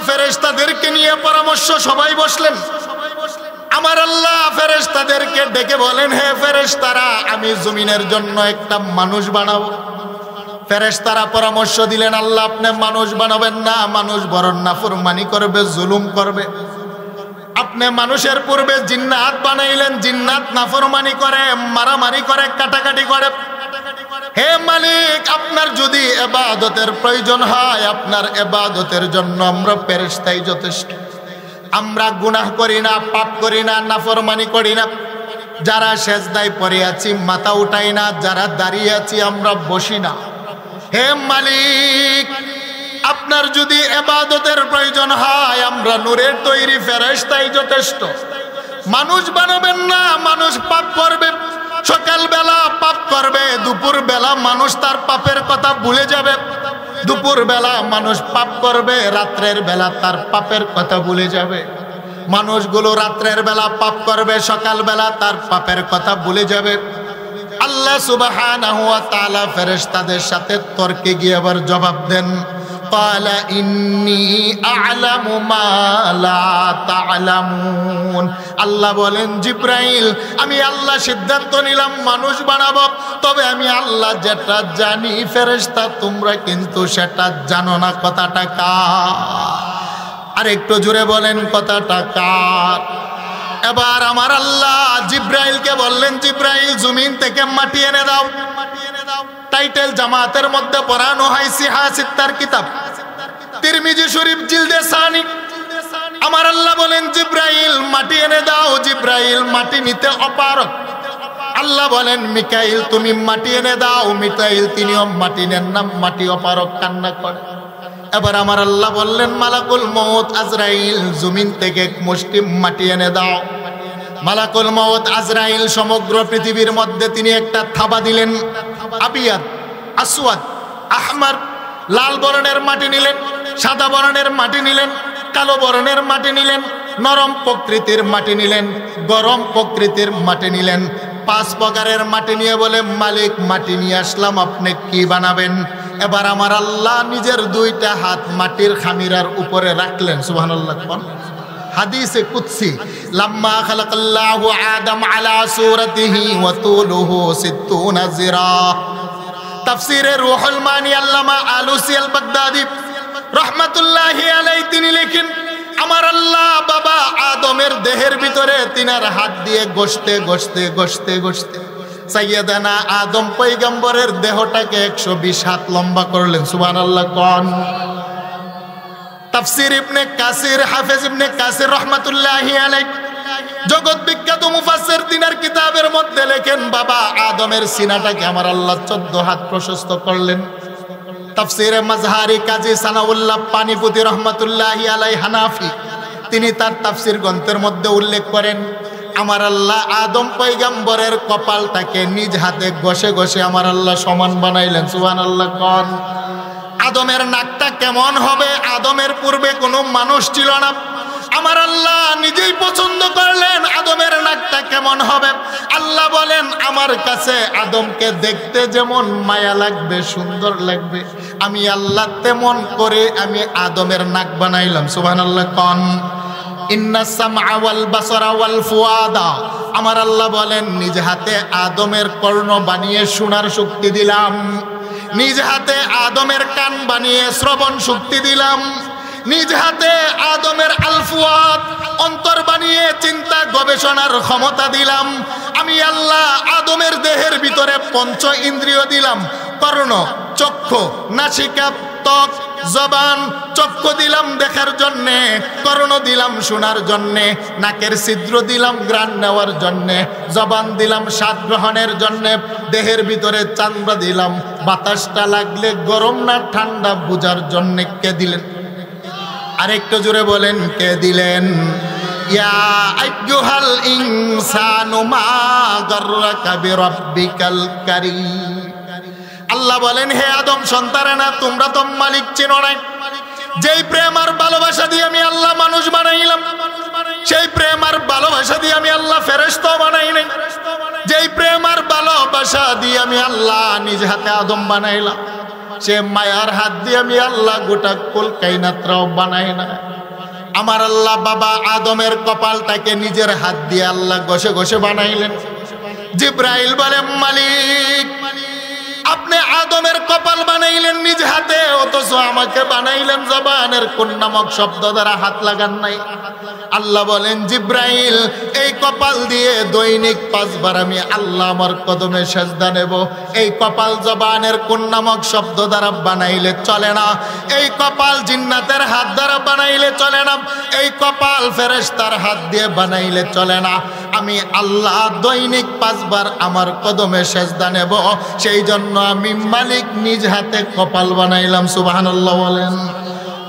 ফেরেশতাদেরকে নিয়ে পরামর্শ সবাই বসলেন। আমার আল্লাহ ফেরেশতাদেরকে ডেকে বলেন, হে ফেরেশতারা, আমি জমিনের জন্য একটা মানুষ বানাবো। ফেরেশতারা পরামর্শ দিলেন, আল্লাহ আপনি মানুষ বানাবেন না, মানুষ বরং নাফরমানি করবে, জুলুম করবে। আপনি মানুষের পূর্বে জিন্নাত বানাইলেন, জিন্নাত নাফরমানি করে, মারামারি করে, কাটাকাটি করে। হে মালিক, আপনার যদি ইবাদতের প্রয়োজন হয়, আপনার ইবাদতের জন্য আমরা ফেরেশতাই যথেষ্ট। আমরা গুনাহ করি না, পাপ করি না, নাফরমানি করি না। যারা সেজদায় পড়ে আছি মাথা উঠাই না, যারা দাঁড়িয়ে আছি আমরা বসি না। হে মালিক, আপনার যদি ইবাদতের প্রয়োজন হয়, আমরা নূরের তৈরি ফেরেশতাই যথেষ্ট। মানুষ বানাবেন না, মানুষ পাপ করবে। সকাল বেলা পাপ করবে, দুপুর বেলা মানুষ তার পাপের কথা ভুলে যাবে। দুপুর বেলা মানুষ পাপ করবে, রাত্রের বেলা তার পাপের কথা ভুলে যাবে। মানুষগুলো রাত্রের বেলা পাপ করবে, সকাল বেলা তার পাপের কথা ভুলে যাবে। আল্লাহ সুবহানাহু ওয়া তাআলা ফেরেশতাদের সাথে তর্কে গিয়ে আবার জবাব দেন, ক্বালা ইন্নী আ'লামু মা লা তা'লামুন। আল্লাহ বলেন, জিবরাইল, আমি আল্লাহ সিদ্ধান্ত নিলাম মানুষ বানাবো, তবে আমি আল্লাহ যেটা জানি ফেরেশতা তোমরা কিন্তু সেটা জানো না। কথাটা কার? আর একটু জোরে বলেন, কথাটা কার? এবার আমার আল্লাহ জিবরাইলকে বললেন, জিবরাইল জমিন থেকে মাটি এনে দাও। টাইটেল জামাতের মধ্যে পড়ানো হয় সিহা সিত্তার কিতাব, তিরমিজি শরীফ জিলদে সানি। আমার আল্লাহ বলেন, জিবরাইল মাটি এনে দাও। জিবরাইল মাটি নিতে অপারগ। আল্লাহ বলেন, মিকাইল তুমি মাটি এনে দাও। মিকাইল তিনিও মাটি নেন না, মাটি অপারগ, কান্না করে। এবার আমার আল্লাহ বললেন, মালাকুল মউত আজরাইল জমিন থেকে এক মুষ্টি মাটি এনে দাও। মালাকুল মউত আজরাইল সমগ্র পৃথিবীর মধ্যে তিনি একটা থাবা দিলেন। আবিয়াদ, আসওয়াদ, আহমার, লাল বর্ণের মাটি নিলেন, সাদা বর্ণের মাটি নিলেন, কালো বর্ণের মাটি নিলেন, নরম প্রকৃতির মাটি নিলেন, গরম প্রকৃতির মাটি নিলেন। 5 প্রকারের মাটি নিয়ে বলে, মালিক মাটি নিয়ে আসলাম, আপনি কি বানাবেন? এবার আমার আল্লাহ নিজের 2টা হাত মাটির খামিরার উপরে রাখলেন। সুবহানাল্লাহ। হাদিসে কুদসি, লাম্মা খালাকাল্লাহু আদম আলা সূরাতিহি ওয়া তুলুহু 60 জিরা। তাফসীরে রুহুল মানি আল্লামা আলুসি আল বাগদাদি রাহমাতুল্লাহি আলাইহি তিনি লেখেন, আমার আল্লাহ বাবা আদমের দেহের ভিতরে তিনার হাত দিয়ে ঘষতে ঘষতে ঘষতে ঘষতে সাইয়্যিদানা আদম পয়গম্বরের দেহটাকে 120 হাত লম্বা করলেন। সুবহানাল্লাহ। কোন তাফসীর ইবনে কাসির, হাফেজ ইবনে কাসির রাহমাতুল্লাহি আলাইহি জগৎ বিখ্যাত মুফাসসির তিনার কিতাবের মধ্যে লেখেন, বাবা আদমের সিনাটাকে আমার আল্লাহ 14 হাত প্রশস্ত করলেন। তাফসীরে মাজহারি কাজী সানাউল্লাহ পানিপতি রহমাতুল্লাহি আলাইহি হানাফি তিনি তার তাফসীর গ্রন্থের মধ্যে উল্লেখ করেন, আমার আল্লাহ আদম পয়গম্বরের কপালটাকে নিজ হাতে ঘষে ঘষে আমার আল্লাহ সমান বানাইলেন। সুবহানাল্লাহ। কোন আদমের নাকটা কেমন হবে? আদমের পূর্বে কোনো মানুষ ছিল না, আমার আল্লাহ নিজেই পছন্দ করলেন আদমের নাকটা কেমন হবে। আল্লাহ বলেন, আমার কাছে আদমকে দেখতে যেমন মায়া লাগবে, সুন্দর লাগবে, আমি আল্লাহ তেমন করে আমি আদমের নাক বানাইলাম। সুবহানাল্লাহ। কোন ইন্নাস সামআ ওয়াল বাসারা ওয়াল ফুয়াদা, আমার আল্লাহ বলেন নিজ হাতে আদমের কর্ণ বানিয়ে শোনার শক্তি দিলাম, নিজ হাতে আদমের কান বানিয়ে শ্রবণ শক্তি দিলাম, নিজ হাতে আদমের আল ফুয়াদ অন্তর বানিয়ে চিন্তা গবেষণার ক্ষমতা দিলাম। আমি আল্লাহ আদমের দেহের ভিতরে 5 ইন্দ্রিয় দিলাম, কর্ণ, চক্ষু, নাসিকা, ত্বক, জবান। চক্ষু দিলাম দেখার জন্যে, কর্ণ দিলাম শোনার জন্যে, নাকের ছিদ্র দিলাম ঘ্রাণ নেওয়ার জন্যে, জবান দিলাম স্বাদ গ্রহণের জন্যে, দেহের ভিতরে চামড়া দিলাম বাতাসটা লাগলে গরম না ঠান্ডা বোঝার জন্যে। কে দিলেন? আরেকটু জোরে বলেন, কে দিলেন? ইয়া আইয়ুহাল ইনসানু মা গাররাকা বিরাব্বিকাল কারীম। আল্লাহ বলেন, হে আদম সন্তানেরা, তোমরা তো মালিক চেনো না। যেই প্রেম আর ভালোবাসা দিয়ে আমি আল্লাহ মানুষ বানাইলাম, সেই প্রেম আর ভালোবাসা দিয়ে আমি আল্লাহ ফেরেশতা বানাই নাই। যেই প্রেম আর ভালোবাসা দিয়ে আমি আল্লাহ নিজ হাতে আদম বানাইলাম, সে মায়ার হাত দিয়ে আমি আল্লাহ গোটা কুল কায়নাতরাও বানাই না। আমার আল্লাহ বাবা আদমের কপালটাকে নিজের হাত দিয়ে আল্লাহ ঘষে ঘষে বানাইলেন। জিব্রাইল বলে মালিক আপনি আদমের কপাল বানাইলেন নিজ হাতে, অথচ আমাকে বানাইলেন জবানের কোন নামক শব্দ দ্বারা হাত লাগান নাই। আল্লাহ বলেন জিব্রাইল এই কপাল দিয়ে দৈনিক 5 বার আমি আল্লাহ আমার কদমে সেজদা নেব। এই কপাল জবানের কোন নামক শব্দ দ্বারা বানাইলে চলে না, এই কপাল জিন্নাতের হাত দ্বারা বানাইলে চলে না, এই কপাল ফেরেশতার হাত দিয়ে বানাইলে চলে না। আমি আল্লাহ দৈনিক 5 বার আমার কদমে সেজদা নেব, সেই জন্য আমি মালিক নিজ হাতে কপাল বানাইলাম। সুবহানাল্লাহ বলেন।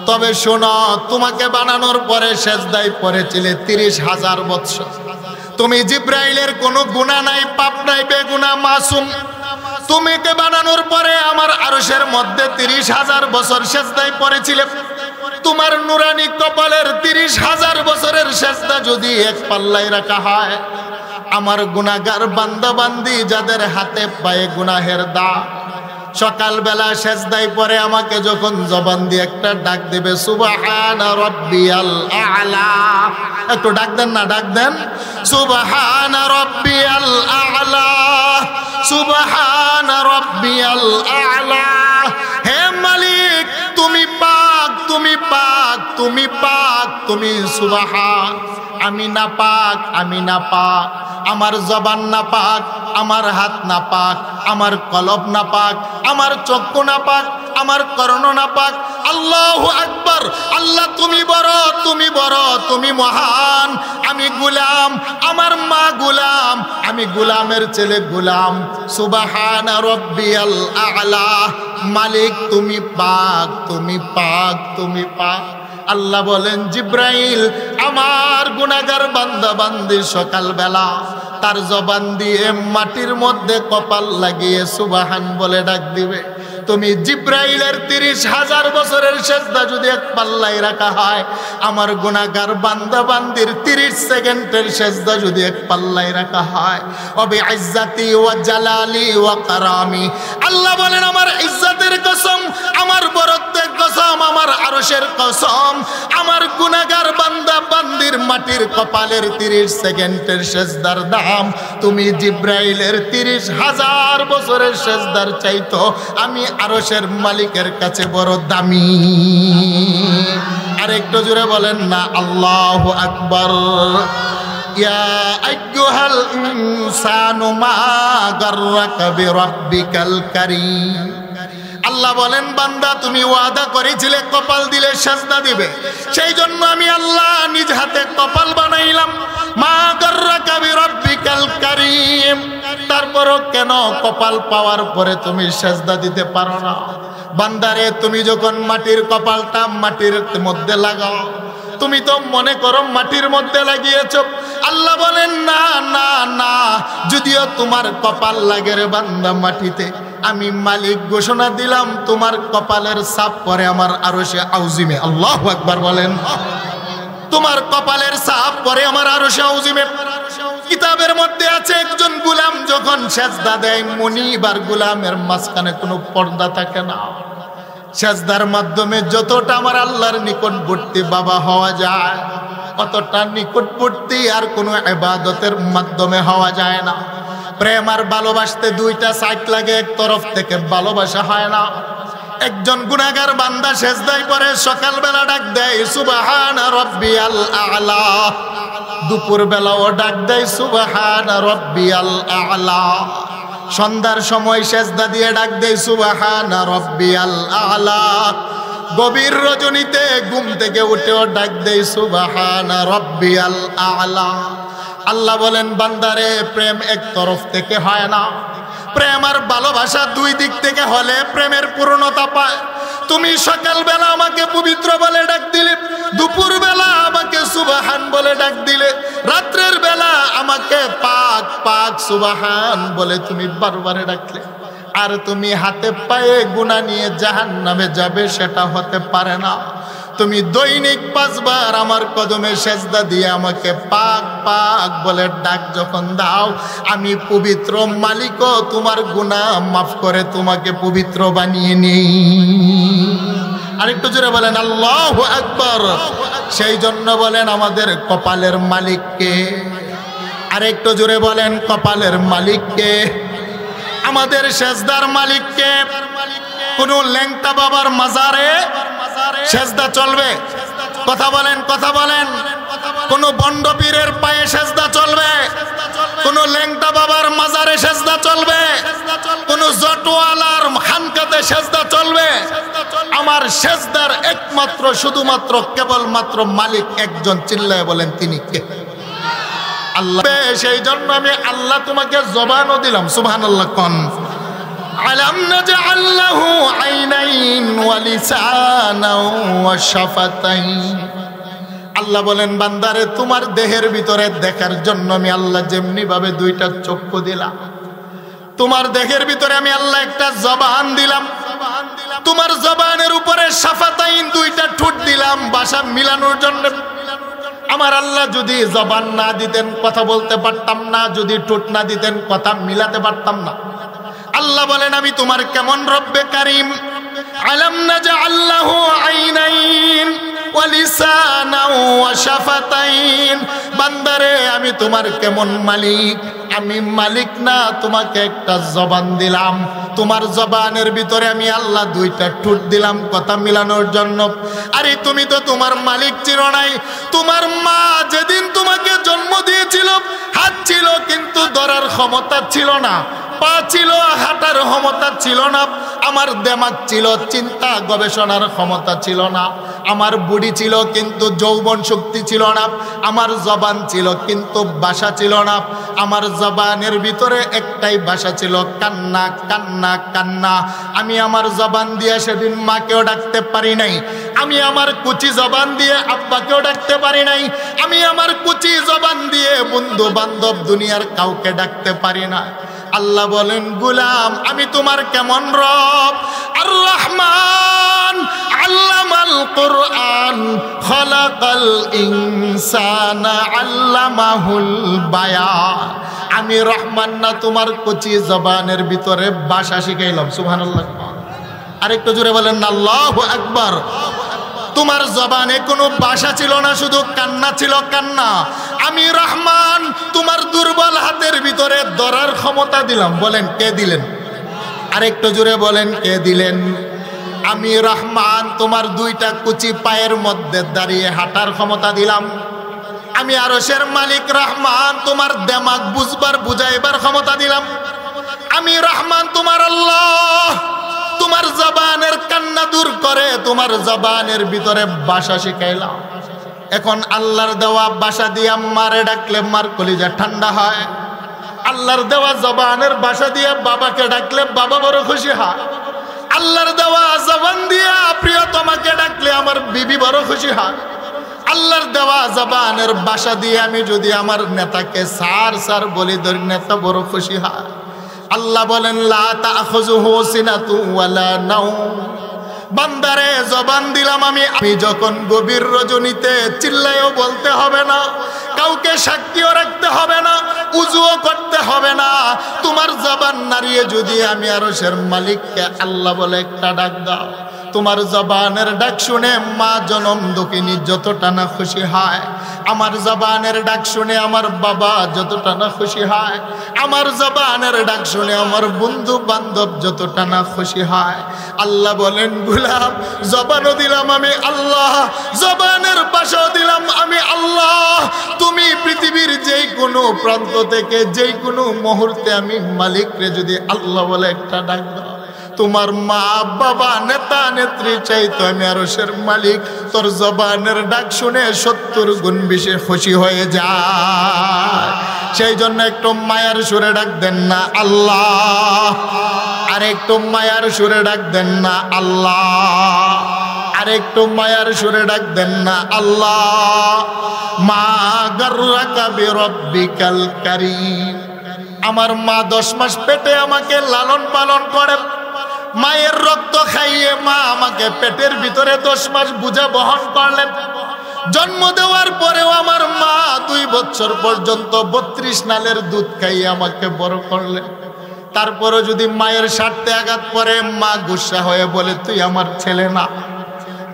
তবে শোনো, তোমাকে বানানোর পরে সেজদায় পড়েছিলে 30,000 বছর। তুমি জিব্রাইলের কোনো গুনাহ নাই, পাপ নাই, বেগুনাহ, মাসুম। তুমিকে বানানোর পরে আমার আরশের মধ্যে 30,000 বছর সেজদায় পড়েছিলে। তোমার নুরানি কপালের 30,000 বছরের সেজদা যদি এক পাল্লায় রাখা হয়, আমার গুনাহগার বান্দা বান্দি যাদের হাতে পায়ে গুনাহের দাগ, সকালবেলা সেজদায় পরে আমাকে যখন জবান দিয়ে একটা ডাক দেবে সুবহান রাব্বিয়াল আ'লা, একটু ডাক দেন না, ডাক দেন সুবহান রাব্বিয়াল আ'লা, সুবহান রাব্বিয়াল আ'লা। হে মালিক তুমি পাক, তুমি পাক, তুমি পাক, তুমি সুবহান। আমি না পাক, আমি না পাক, আমার জবান না পাক, আমার হাত না পাক, আমার কলব না পাক, আমার চক্ষু না পাক, আমার কর্ণ না পাক। আল্লাহু আকবার। আল্লাহ তুমি বড়, তুমি বড়, তুমি মহান। আমি গোলাম, আমার মা গোলাম, আমি গোলামের ছেলে গোলাম। সুবহান রাব্বিয়াল আ'লা। মালিক তুমি পাক, তুমি পাক, তুমি পাক। আল্লাহ বলেন জিব্রাইল আমার গুনাহগার বান্দা বান্দি সকালবেলা তার জবান দিয়ে মাটির মধ্যে কপাল লাগিয়ে সুবহান বলে ডাক দিবে। তুমি জিব্রাইলের 30,000 বছরের সেজদা যদি এক পাল্লায় রাখা হয়, আমার গুনাহগার বান্দা বান্দির 30 সেকেন্ডের সেজদা যদি এক পাল্লায় রাখা হয়, অবি ইজ্জতি ওয়া জালালি ওয়া কারামি। আল্লাহ বলেন আমার ইজ্জতের কসম, আমার বরত্বের কসম, আমার আরশের কসম, আমার গুনাহগার বান্দা বান্দির মাটির কপালের 30 সেকেন্ডের সেজদার দাম তুমি জিব্রাইলের 30,000 বছরের সেজদার চাইতো আমি আরশের মালিকের কাছে বড় দামি। আর একটু জোরে বলেন না আল্লাহু আকবার। ইয়া আইয়ুহাল ইনসানু মা গাররাকা বিরাব্বিকাল কারীম। আল্লাহ বলেন বান্দা তুমি ওয়াদা করেছিলে কপাল দিলে সেজদা দিবে, সেই জন্য আমি আল্লাহ নিজ হাতে কপাল বানাইলাম। মা গাররাকা বিরাব্বিকাল কারীম। তারপরও কেন কপাল পাওয়ার পরে তুমি সেজদা দিতে পারো না? বান্দারে তুমি যখন মাটির কপালটা মাটির মধ্যে লাগাও, তুমি তো মনে করো মাটির মধ্যে লাগিয়েছো। আল্লাহ বলেন না না না, যদিও তোমার কপাল লাগে রে বান্দা মাটিতে, আমি মালিক ঘোষণা দিলাম তোমার কপালের ছাপ পরে আমার আরশে আউজিমে। আল্লাহু আকবার বলেন। তোমার কপালের ছাপ পরে আমার আরশে আউজিমে। কিতাবের মধ্যে আছে একজন গোলাম যখন সেজদা দেয়, মুনিব আর গোলামের মাঝখানে কোনো পর্দা থাকে না। সেজদার মাধ্যমে যতটা আমার আল্লাহর নিকটবর্তী বাবা হওয়া যায়, অতটা নিকটবর্তী আর কোনো ইবাদতের মাধ্যমে হওয়া যায় না। প্রেম আর ভালোবাসতে দুইটা সাইড লাগে, এক তরফ থেকে ভালোবাসা হয় না। একজন গুনাহগার বান্দা সেজদায় পড়ে সকালবেলা ডাক দেয় সুবহান রাব্বিয়াল আ'লা, দুপুর বেলাও ডাক দেয় সুবহান রাব্বিয়াল আ'লা, সন্ধ্যার সময় সেজদা দিয়ে ডাক দেয় সুবহান রাব্বিয়াল আ'লা, গভীর রজনীতে ঘুম থেকে উঠেও ডাক দেয় সুবহান রাব্বিয়াল আ'লা। আল্লাহ বলেন বান্দারে প্রেম এক তরফ থেকে হয় না, প্রেম আর ভালোবাসা দুই দিক থেকে হলে প্রেমের পূর্ণতা পায়। তুমি সকালবেলা আমাকে পবিত্র বলে ডাক দিলে, দুপুর বেলা আমাকে সুবহান বলে ডাক দিলে, রাত্রের বেলা আমাকে পাক পাক সুবহান বলে তুমি বারবারে ডাকলে। আর তুমি হাতে পায়ে গুনাহ নিয়ে জাহান্নামে যাবে সেটা হতে পারে না। তুমি দৈনিক 5 বার আমার কদমে সেজদা দিয়ে আমাকে পাক পাক বলে ডাক যখন দাও, আমি পবিত্র মালিকও তোমার গুনাহ মাফ করে তোমাকে পবিত্র বানিয়ে নিই। আরেকটু জোরে বলেন আল্লাহু আকবার। সেই জন্য বলেন আমাদের কপালের মালিককে, আর একটু জোরে বলেন কপালের মালিককে, আমাদের সেজদার মালিককে। কোন ল্যাংটা বাবার মাজারে সেজদা চলবে? কথা বলেন, কথা বলেন। কোন বন্ড পীরের পায়ে সেজদা চলবে? কোন ল্যাংটা বাবার মাজারে সেজদা চলবে? কোন জটওয়ালার খানকাতে সেজদা চলবে? আমার সেজদার একমাত্র শুধুমাত্র কেবলমাত্র মালিক একজন, চিল্লায় বলেন তিনি কে? আল্লাহ। সেই জন্য আমি আল্লাহ তোমাকে জবানও দিলাম, সুবহানাল্লাহ কোন। আলাম নাজআল লাহু আইনাইন ওয়া লিসানাও ওয়া শাফাতাইন। আল্লাহ বলেন বান্দারে তোমার দেহের ভিতরে দেখার জন্য আমি আল্লাহ যেমনি ভাবে দুইটা চক্ষু দিলাম, তোমার দেহের ভিতরে আমি আল্লাহ একটা জবান দিলাম, তোমার জবানের উপরে শাফাতাইন দুইটা ঠোঁট দিলাম ভাষা মিলানোর জন্য। আমার আল্লাহ যদি জবান না দিতেন কথা বলতে পারতাম না, যদি ঠোঁট না দিতেন কথা মিলাতে পারতাম না। আল্লাহ বলেন আমি তোমার কেমন রব্বে কারিম। আলাম নাজআল লাহু আইনাইন ওয়া লিসানাও ওয়া শাফাতাইন। বান্দারে আমি তোমার কেমন মালিক, আমি মালিক না, তোমাকে একটা জবান দিলাম, তোমার জবানের ভিতরে আমি আল্লাহ দুইটা ঠোঁট দিলাম কথা মিলানোর জন্য। আরে তুমি তো তোমার মালিক ছিল নাই। তোমার মা যেদিন তোমাকে জন্ম দিয়েছিল হাত ছিল কিন্তু ধরার ক্ষমতা ছিল না, পা ছিল হাঁটার ক্ষমতা ছিল না, আমার দেমাগ ছিল চিন্তা গবেষণার ক্ষমতা ছিল না, আমার বুড়ি ছিল কিন্তু যৌবন শক্তি ছিল না, আমার জবান ছিল কিন্তু ভাষা ছিল না। আমার জবানের ভিতরে একটাই ভাষা ছিল, কান্না কান্না কান্না। আমি আমার জবান দিয়ে সেদিন মাকেও ডাকতে পারি নাই, আমি আমার কুচি জবান দিয়ে আব্বাকেও ডাকতে পারি নাই, আমি আমার কুচি জবান দিয়ে বন্ধু বান্ধব দুনিয়ার কাউকে ডাকতে পারি না। আল্লাহ বলেন গোলাম আমি তোমার কেমন রব। আর রহমান আল্লামাল কুরআন খালাকাল ইনসানা আল্লামাহুল বায়ান। আমি রহমান না তোমার কচি জবানের ভিতরে ভাষা শিখাইলাম, সুবহানাল্লাহ। আরেকটু জোরে বলেন না আল্লাহু আকবার। তোমার জবানে কোনো ভাষা ছিল না, শুধু কান্না ছিল কান্না। আমি রহমান তোমার দুর্বল হাতের ভিতরে ধরার ক্ষমতা দিলাম, বলেন কে দিলেন? আরেকটু জোরে বলেন কে দিলেন? আমি রহমান তোমার দুইটা কুচি পায়ের মধ্যে দাঁড়িয়ে হাঁটার ক্ষমতা দিলাম। আমি আরশের মালিক রহমান তোমার দেমাগ বুঝবার বুঝাইবার ক্ষমতা দিলাম। আমি রহমান তোমার আল্লাহ তোমার জবানের কান্না দূর করে তোমার জবানের ভিতরে ভাষা শিখাইলাম। এখন আল্লাহর দেওয়া ভাষা দিয়ে মারে ডাকলে মার কলিজা ঠান্ডা হয়। আল্লাহর দেওয়া জবানের ভাষা দিয়ে বাবাকে ডাকলে বাবা বড় খুশি হয়। আল্লাহর দেওয়া জবান দিয়ে প্রিয়তমাকে ডাকলে আমার বিবি বড় খুশি হয়। আল্লাহর দেওয়া জবানের ভাষা দিয়ে আমি যদি আমার নেতাকে স্যার স্যার বলি ধরি, নেতা বড় খুশি হয়। আল্লাহ বলেন লা তাখুযুহু সিনাতু ওয়ালা নাওম। বান্দারে জবান দিলাম আমি যখন গভীর রজনীতে চিল্লায়ও বলতে হবে না, কাউকে সাক্ষীও রাখতে হবে না, উজুও করতে হবে না। তোমার জবান নাড়িয়ে যদি আমি আরশের মালিককে আল্লাহ বলে একটা ডাক দাও, তোমার জবানের ডাক শুনে মা জনম দুঃখিনী যতটা না খুশি হয়, আমার জবানের ডাক শুনে আমার বাবা যতটা না খুশি হয়, আমার জবানের ডাক শুনে আমার বন্ধু বান্ধব যতটা না খুশি হয়। আল্লাহ বলেন গোলাম জবানও দিলাম আমি আল্লাহ, জবানের ভাষাও দিলাম আমি আল্লাহ। তুমি পৃথিবীর যেই কোনো প্রান্ত থেকে যেই কোনো মুহূর্তে আমি মালিকরে যদি আল্লাহ বলে একটা ডাক দাও, তোমার মা বাবা নেতা নেত্রী চাইতো আমি আরশের মালিক তোর জবানের ডাক শুনে 70 গুণ বেশি খুশি হয়ে যায়। সেই জন্য একটু মায়ার সুরে ডাক দেন না আল্লাহ, আর একটু মায়ার সুরে ডাক দেন না আল্লাহ, আর একটু মায়ার সুরে ডাক দেন না আল্লাহ। মা গাররাকা বিরব্বিকাল কারীম। আমার মা 10 মাস পেটে আমাকে লালন পালন করে, মায়ের রক্ত খাইয়ে মা আমাকে পেটের ভিতরে 10 মাস বোঝা বহন করলেন। জন্ম দেওয়ার পরেও আমার মা 2 বছর পর্যন্ত 32 নালের দুধ খাইয়ে আমাকে বড় করলেন। তারপরও যদি মায়ের স্বার্থে আঘাত পড়ে মা গুসা হয়ে বলে তুই আমার ছেলে না,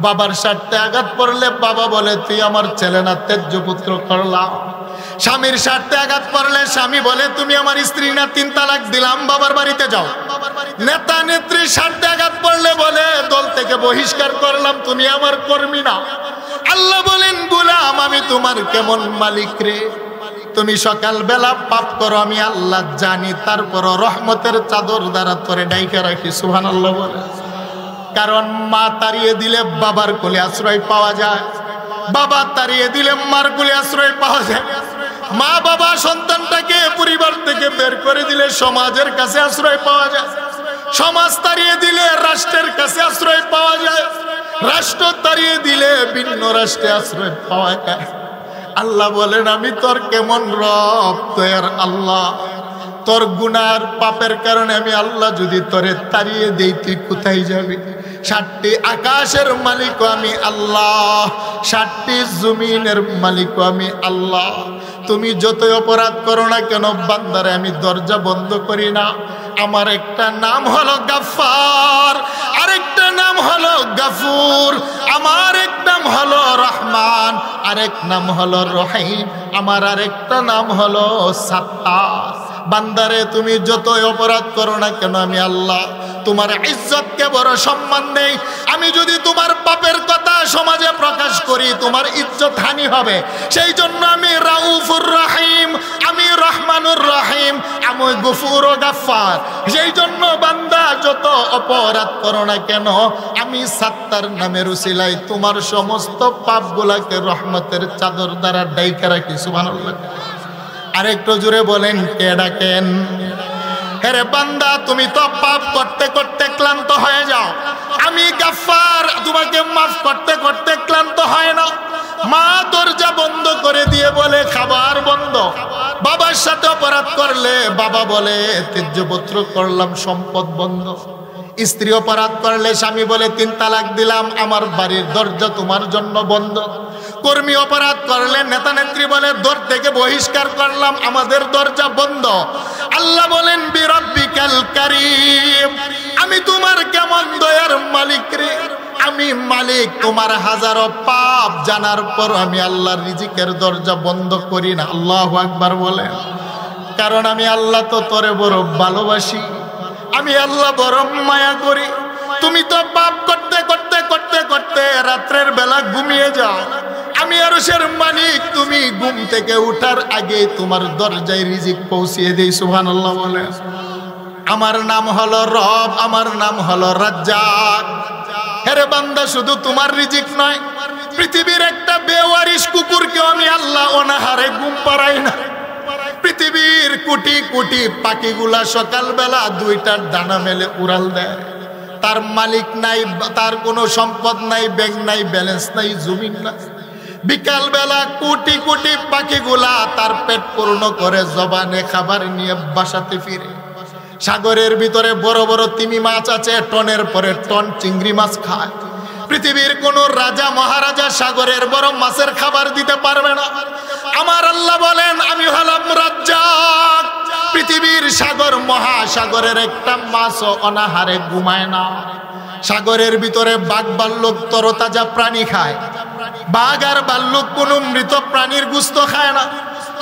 বাবার স্বার্থে আঘাত পড়লে বাবা বলে তুই আমার ছেলে না, ত্যায্য পুত্র করলাম। স্বামীর স্বার্থে আঘাত পড়লে স্বামী বলে তুমি আমার স্ত্রী না, 3 তালাক দিলাম, বাবার বাড়িতে যাও। নেতা নেত্রীর স্বার্থে আঘাত পড়লে বলে দল থেকে বহিষ্কার করলাম, তুমি আমার কর্মী না। আল্লাহ বলেন গোলাম আমি তোমার কেমন মালিক রে, তুমি সকালবেলা পাপ করো আমি আল্লাহ জানি, তারপরও রহমতের চাদর দ্বারা তোরে ডাইকা রাখি। সুবহানাল্লাহ বলে। কারণ মা তাড়িয়ে দিলে বাবার কোলে আশ্রয় পাওয়া যায়, বাবা তাড়িয়ে দিলে মার কোলে আশ্রয় পাওয়া যায়, মা বাবা সন্তানটাকে পরিবার থেকে বের করে দিলে সমাজের কাছে আশ্রয় পাওয়া যায়, সমাজ তাড়িয়ে দিলে রাষ্ট্রের কাছে আশ্রয় পাওয়া যায়, রাষ্ট্র তাড়িয়ে দিলে ভিন্ন রাষ্ট্রে আশ্রয় পাওয়া যায়। আল্লাহ বলেন আমি তোর কেমন রব, তোর আল্লাহ, তোর গুনার পাপের কারণে আমি আল্লাহ যদি তোরে তাড়িয়ে দেই তুই কোথায় যাবি? 7টি আকাশের মালিক আমি আল্লাহ, 7টি জমিনের মালিক আমি আল্লাহ। তুমি যতই অপরাধ করো না কেন বান্দারে আমি দরজা বন্ধ করি না। আমার একটা নাম হলো গাফফার, আরেকটা নাম হলো গাফুর, আমার এক নাম হলো রহমান, আরেক নাম হলো রহিম, আমার আরেকটা নাম হলো সাত্তার। বান্দারে তুমি যতই অপরাধ করো না কেন আমি আল্লাহ তোমার ইজ্জতকে বড় সম্মান দেই। আমি যদি তোমার পাপের কথা সমাজে প্রকাশ করি তোমার ইজ্জত হানি হবে, সেই জন্য আমি রাউফুর রহিম, আমি রহমানুর রহিম, আমি গফুর ও গাফফার। সেই জন্য বান্দা যত অপরাধ করো না কেন আমি সাত্তার নামের উসিলায় তোমার সমস্ত পাপগুলাকে রহমতের চাদর দ্বারা ডাইকা রাখি। সুবহানাল্লাহ। আরেকটু জোরে বলেন কে ডাকেন? হেরে বান্দা তুমি তো পাপ করতে করতে ক্লান্ত হয়ে যাও, আমি গাফফার তোমাকে মাফ করতে করতে ক্লান্ত হয় না। মা দরজা বন্ধ করে দিয়ে বলে খাবার বন্ধ, বাবার সাথে অপরাধ করলে বাবা বলে ত্যায্য পুত্র করলাম, সম্পদ বন্ধ। স্ত্রী অপরাধ করলে স্বামী বলে 3 তালাক দিলাম, আমার বাড়ির দরজা তোমার জন্য বন্ধ। কর্মী অপরাধ করলে নেতা নেত্রী বলে দর থেকে বহিষ্কার করলাম, আমাদের দরজা বন্ধ। আল্লাহ বলেন বিরাব্বিকাল কারীম, আমি তোমার কেমন দয়ার মালিক রে, আমি মালিক। তোমার হাজারো পাপ জানার পর আমি আল্লাহর রিজিকের দরজা বন্ধ করি না। আল্লাহু আকবার বলেন। কারণ আমি আল্লাহ তো তোরে বড় ভালোবাসি, আমি আল্লাহ বড় মায়া করি। তুমি তো পাপ করতে করতে করতে করতে রাত্রের বেলা ঘুমিয়ে যাও, আমি আরশের মালিক, তুমি ঘুম থেকে উঠার আগে তোমার দরজায় রিজিক পৌঁছিয়ে দেই। সুবহানাল্লাহ বলে। আমার নাম হলো রব, আমার নাম হলো রাজ্জাক। হেরে বান্দা শুধু তোমার রিজিক নয়, পৃথিবীর একটা বেওয়ারিশ কুকুরকে আমি আল্লাহ অনাহারে ঘুম পাড়াই না। পৃথিবীর কোটি কোটি পাখিগুলা সকালবেলা 2টার ডানা মেলে উড়াল দেয়, তার মালিক নাই, তার কোনো সম্পদ নাই, ব্যাংক নাই, ব্যালেন্স নাই, জমিন নাই। বিকাল বেলা কোটি কোটি পাখিগুলা তার পেট পূর্ণ করে জবানে খাবার নিয়ে বাসাতে ফিরে। সাগরের ভিতরে বড় বড় তিমি মাছ আছে, টনের পরে টন চিংড়ি মাছ খায়। পৃথিবীর কোন রাজা মহারাজা সাগরের বড় মাছের খাবার দিতে পারবে না। আমার আল্লাহ বলেন আমি হলাম রাজ্জাক। পৃথিবীর সাগর মহাসাগরের একটা মাছও অনাহারে ঘুমায় না। সাগরের ভিতরে বাঘ ভাল্লুক তরতাজা প্রাণী খায়, বাঘ আর ভাল্লুক কোন মৃত প্রাণীর গোশত খায় না।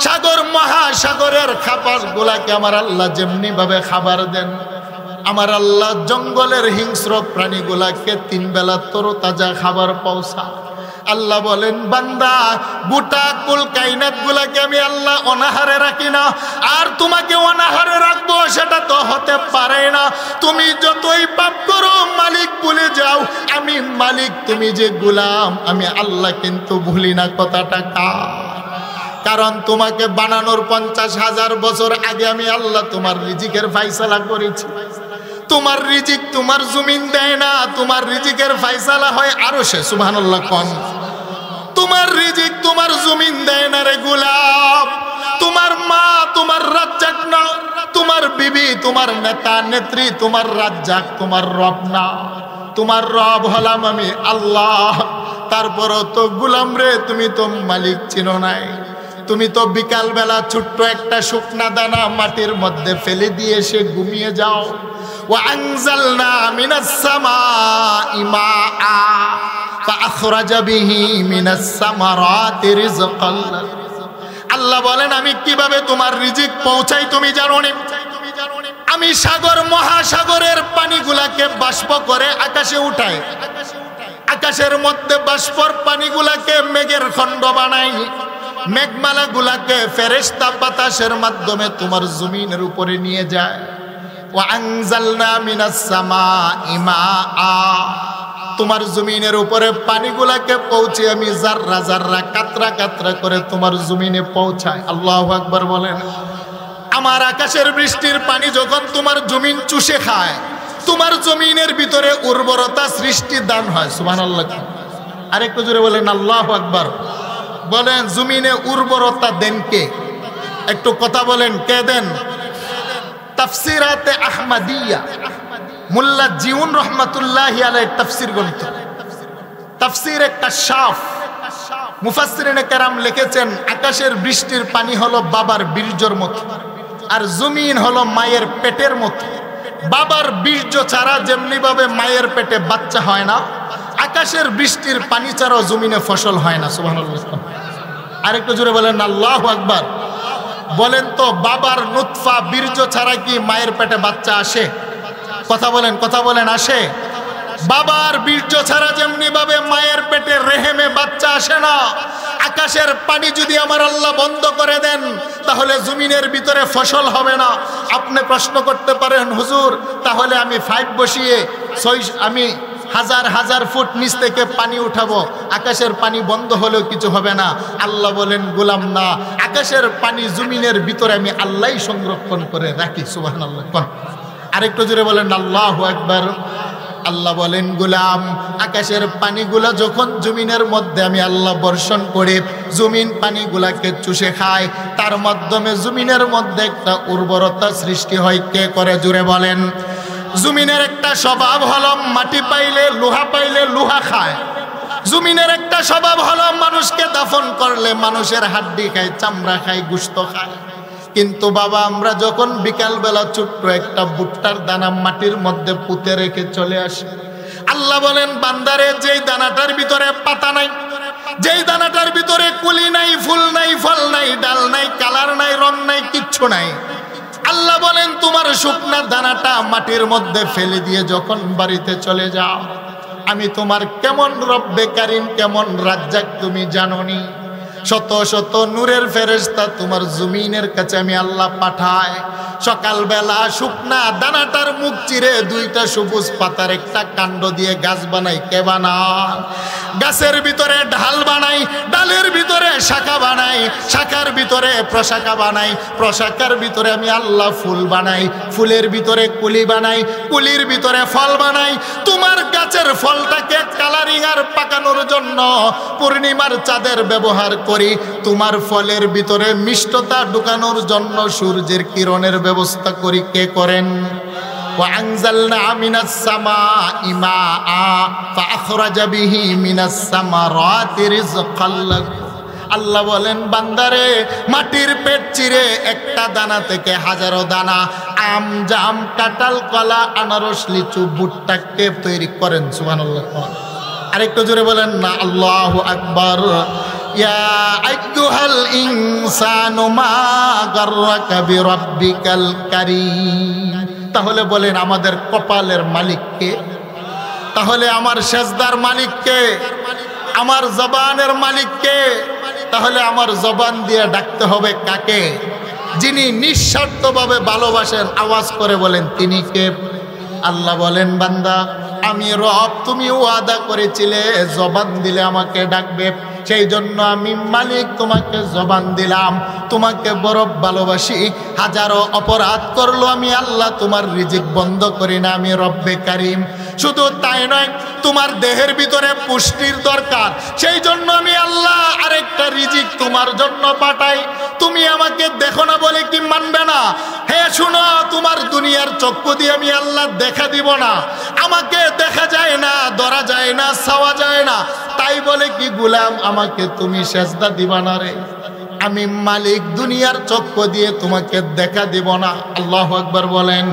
সাগর মহাসাগরের খাবার গুলাকে আমার আল্লাহ যেমনি ভাবে খাবার দেন, আমার আল্লাহ জঙ্গলের হিংস্র প্রাণীগুলাকে 3 বেলা তরতাজা খাবার পৌঁছা। আল্লাহ বলেন বান্দা গোটা কুল কায়নাত গুলাকে আমি আল্লাহ অনাহারে রাখি না, আর তোমাকে অনাহারে রাখবো সেটা তো হতে পারে না। তুমি যতই পাপ করো মালিক ভুলে যাও, আমি মালিক, তুমি যে গোলাম, আমি আল্লাহ কিন্তু ভুলি না। কথাটা কারণ তোমাকে বানানোর 50,000 বছর আগে আমি আল্লাহ তোমার রিজিকের ফায়সালা করেছি। তোমার রিজিক তোমার জমিন দেয় না, তোমার রিজিকের ফায়সালা হয় আরশে। সুবহানাল্লাহ কোন। তোমার রিজিক তোমার জমিন দেয় না রে গোলাম। তোমার মা তোমার রাজ্জাক না, তোমার বিবি তোমার নেতা নেত্রী তোমার রাজ্জাক, তোমার রব না। তোমার রব হলাম আমি আল্লাহ। তারপরও তো গোলাম রে তুমি তো মালিক চিনো নাই। তুমি তো বিকাল বেলা ছোট্ট একটা শুকনা দানা মাটির মধ্যে ফেলে দিয়ে সে ঘুমিয়ে যাও। ওয়া আনজালনা মিনাস সামাই মাআ, ফাআখরাজা বিহি মিনাস সামারাতি রিজকাল লাক। আল্লাহ বলেন আমি কিভাবে তোমার রিজিক পৌঁছাই তুমি জানো না? আমি সাগর মহাসাগরের পানিগুলাকে বাষ্প করে আকাশে উঠাই, আকাশের মধ্যে বাষ্পর পানিগুলাকে মেঘের খণ্ড বানাই, মেঘমালাগুলাকে ফেরেশতা বাতাসের মাধ্যমে তোমার জমিনের উপরে নিয়ে যায়। ওয়া আনজালনা মিনাস সামাই মাআ, তোমার জমিনের উপরে পানিগুলাকে পৌঁছে আমি জাররা জাররা কাতরা কাতরা করে তোমার জমিনে পৌঁছাই। আল্লাহু আকবার বলেন। আমার আকাশের বৃষ্টির পানি যখন তোমার জমিন চুষে খায়, তোমার জমিনের ভিতরে উর্বরতা সৃষ্টি দান হয়। সুবহানাল্লাহ। আরেকটু জোরে বলেন আল্লাহু আকবার। বলেন জমিনে উর্বরতা দেন কে? একটু কথা বলেন, কে দেন? তাফসিরাতে আহমদিয়া, মোল্লা জিউন রহমাতুল্লাহি আলাইহির তাফসীর গ্রন্থ, তাফসীরে কাশাফ, মুফাসসিরিনে কেরাম লিখেছেন আকাশের বৃষ্টির পানি হলো বাবার বীর্যর মতো, আর জমিন হলো মায়ের পেটের মতো। বাবার বীর্য ছাড়া যেমনি ভাবে মায়ের পেটে বাচ্চা হয় না, আকাশের বৃষ্টির পানি ছাড়াও জমিনে ফসল হয় না। সুবহানাল্লাহ। আরেকটু জোরে বলেন আল্লাহু আকবার। বলেন তো বাবার নুতফা বীর্য ছাড়া কি মায়ের পেটে বাচ্চা আসে? কথা বলেন, কথা বলেন, আসে? বাবার বীর্য ছাড়া যেমনি ভাবে মায়ের পেটে রেহেমে বাচ্চা আসে না, আকাশের পানি যদি আমার আল্লাহ বন্ধ করে দেন তাহলে জমিনের ভিতরে ফসল হবে না। আপনি প্রশ্ন করতে পারেন হুজুর তাহলে আমি 5 বসিয়ে আমি হাজার হাজার ফুট নিচ থেকে পানি উঠাবো, আকাশের পানি বন্ধ হলেও কিছু হবে না। আল্লাহ বলেন গোলাম না, আকাশের পানি জমিনের ভিতরে আমি আল্লাহই সংরক্ষণ করে রাখি। সুবহানাল্লাহ। আরেকটু জোরে বলেন আল্লাহু আকবার। আল্লাহ বলেন গোলাম আকাশের পানিগুলা যখন জমিনের মধ্যে আমি আল্লাহ বর্ষণ করে জমিন পানিগুলাকে চুষে খায়, তার মাধ্যমে জমিনের মধ্যে একটা উর্বরতা সৃষ্টি হয়। কে করে জোরে বলেন? জমিনের একটা স্বভাব হলো মাটি পাইলে লোহা পাইলে লোহা খায়। জমিনের একটা স্বভাব হলো মানুষকে দাফন করলে মানুষের হাড্ডি খায়, চামড়া খায়, গোশত খায়। কিন্তু বাবা আমরা যখন বিকালবেলা ছোট্ট একটা ভুট্টার দানা মাটির মধ্যে পুঁতে রেখে চলে আসি, আল্লাহ বলেন বান্দারে যেই দানাটার ভিতরে পাতা নাই, যেই দানাটার ভিতরে কুলি নাই, ফুল নাই, ফল নাই, ডাল নাই, কালার নাই, রং নাই, কিচ্ছু নাই, আল্লাহ বলেন তোমার শুকনা দানাটা মাটির মধ্যে ফেলে দিয়ে যখন বাড়িতে চলে যাও, আমি তোমার কেমন রব্বে কারিম, কেমন রাজ্জাক তুমি জানোনি। শত শত নূরের ফেরেশতা তোমার জমিনের কাছে আমি আল্লাহ পাঠায়। সকালবেলা শুকনা দানাটার মুখ চিরে 2টা সবুজ পাতার একটা কাণ্ড দিয়ে গাছ বানাই। কে বানায়? গাছের ভিতরে ঢাল বানাই, ডালের ভিতরে শাখা বানাই, শাখার ভিতরে প্রশাখা বানাই, প্রশাখার ভিতরে আমি আল্লাহ ফুল বানাই, ফুলের ভিতরে কুলি বানাই, কুলির ভিতরে ফল বানাই। তোমার গাছের ফলটাকে কালারিং আর পাকানোর জন্য পূর্ণিমার চাঁদের ব্যবহার করি, তোমার ফলের ভিতরে মিষ্টতা ঢুকানোর জন্য সূর্যের কিরণের ব্যবস্থা করি। কে করেন? وأنزلنا من السماء ماء فأخرج به من الثمرات رزقا لكم। আল্লাহ বলেন বান্দারে মাটির পেট চিরে একটা দানা থেকে হাজারো দানা আম, জাম, কাঁঠাল, কলা, আনারস, লিচু, ভুট্টাকে তৈরি করেন। সুবহানাল্লাহ। আরেকটু জোরে বলেন না আল্লাহু আকবার। ইয়া আইয়ুহাল ইনসানু মা গাররাকা বিরাব্বিকাল কারীম। তাহলে বলেন আমাদের কপালের মালিক কে? তাহলে আমার সেজদার মালিক কে? আমার জবানের মালিক কে? তাহলে আমার জবান দিয়ে ডাকতে হবে কাকে? যিনি নিঃস্বার্থভাবে ভালোবাসেন, আওয়াজ করে বলেন তিনি কে? আল্লাহ বলেন বান্দা আমি রব, তুমি ওয়াদা করেছিলে জবান দিলে আমাকে ডাকবে, সেই জন্য আমি মালিক তোমাকে জবান দিলাম, তোমাকে বড় ভালোবাসি। হাজারো অপরাধ করলো আমি আল্লাহ তোমার রিজিক বন্ধ করি না, আমি রব্বে কারিম। শুধু তাই নয়, তোমার দেহের ভিতরে পুষ্টির দরকার, সেই জন্য আমি আল্লাহ আরেকটা রিজিক তোমার জন্য পাঠাই। তুমি আমাকে দেখো না বলে কি মানবে না? হে শুনো, তোমার দুনিয়ার চক্ষু দিয়ে আমি আল্লাহ দেখা দিব না, আমাকে দেখা যায় না, ধরা যায় না, ছাওয়া যায় না, তাই বলে কি গোলাম আমাকে তুমি সেজদা দিবা না রে? আমি মালিক, দুনিয়ার চক্ষু দিয়ে তোমাকে দেখা দিব না। আল্লাহু আকবার বলেন।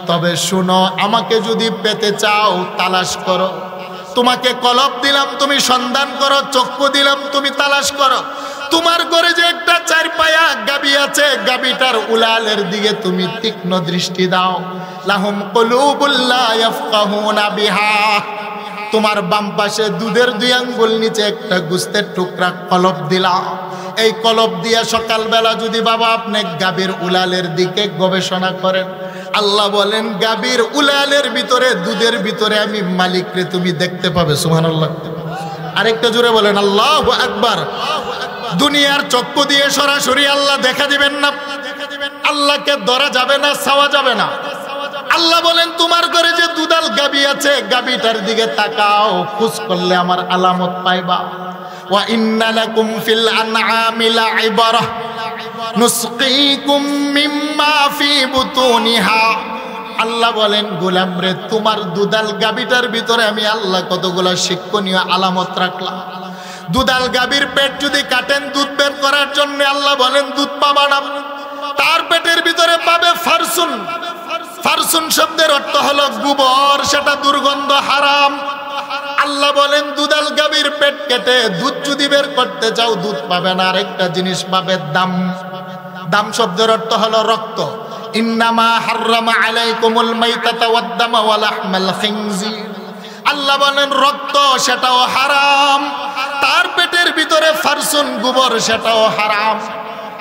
তবে শুনো, আমাকে যদি পেতে চাও তালাশ করো, তোমাকে কলব দিলাম, তুমি সন্ধান করো, চক্ষু দিলাম, তুমি তালাশ করো। তোমার ঘরে যে একটা চার পায়া গাবি আছে, গাবিটার উলালের দিকে তুমি তীক্ষ্ণ দৃষ্টি দাও। লাহুম কুলুবুল লা ইয়াফকাহুনা বিহা। তোমার বাম পাশে দুধের 2 আঙ্গুল নিচে একটা গোস্তের টুকরা কলব দিলা। এই কলব দিয়ে সকালবেলা যদি বাবা আপনি গাবির উলালের দিকে গবেষণা করেন, আল্লাহ বলেন গাবির উলালের ভিতরে, দুধের ভিতরে আমি মালিকরে তুমি দেখতে পাবে। সুবহানাল্লাহ। আরেকটা জোরে বলেন আল্লাহু আকবার। দুনিয়ার চক্ষু দিয়ে সরাসরি আল্লাহ দেখা দিবেন না, আল্লাহকে ধরা যাবে না, ছাওয়া যাবে না। আল্লাহ বলেন তোমার ঘরে যে দুধাল গাবি আছে, গাবিটার দিকে তাকাও, খোঁজ করলে আমার আলামত পাইবা। ওয়া ইন্না লাকুম ফিল আনআমি লাইবারাহ নুসকিকুম মিম্মা ফি বুতুনিহা। আল্লাহ বলেন গোলাম রে, তোমার দুধাল গাবিটার ভিতরে আমি আল্লাহ কতগুলো শিক্ষণীয় আলামত রাখলাম। দুধাল গাবির পেট যদি কাটেন দুধ বের করার জন্য, আল্লাহ বলেন দুধ পাবা না, তার পেটের ভিতরে পাবে ফারসুন। ফারসুন শব্দের অর্থ হলো গোবর, সেটা দুর্গন্ধ, হারাম। আল্লাহ বলেন দুধাল গাবির পেট কেটে দুধ যদি বের করতে চাও দুধ পাবে না। আরেকটা জিনিস পাবে দাম। দাম শব্দের অর্থ হলো রক্ত। ইন্নামা হাররামা আলাইকুমুল মাইতাতা ওয়াদ দামা ওয়া লাহমাল খিনজির। আল্লাহ বলেন রক্ত সেটাও হারাম, তার পেটের ভিতরে ফারসুন গোবর সেটাও হারাম।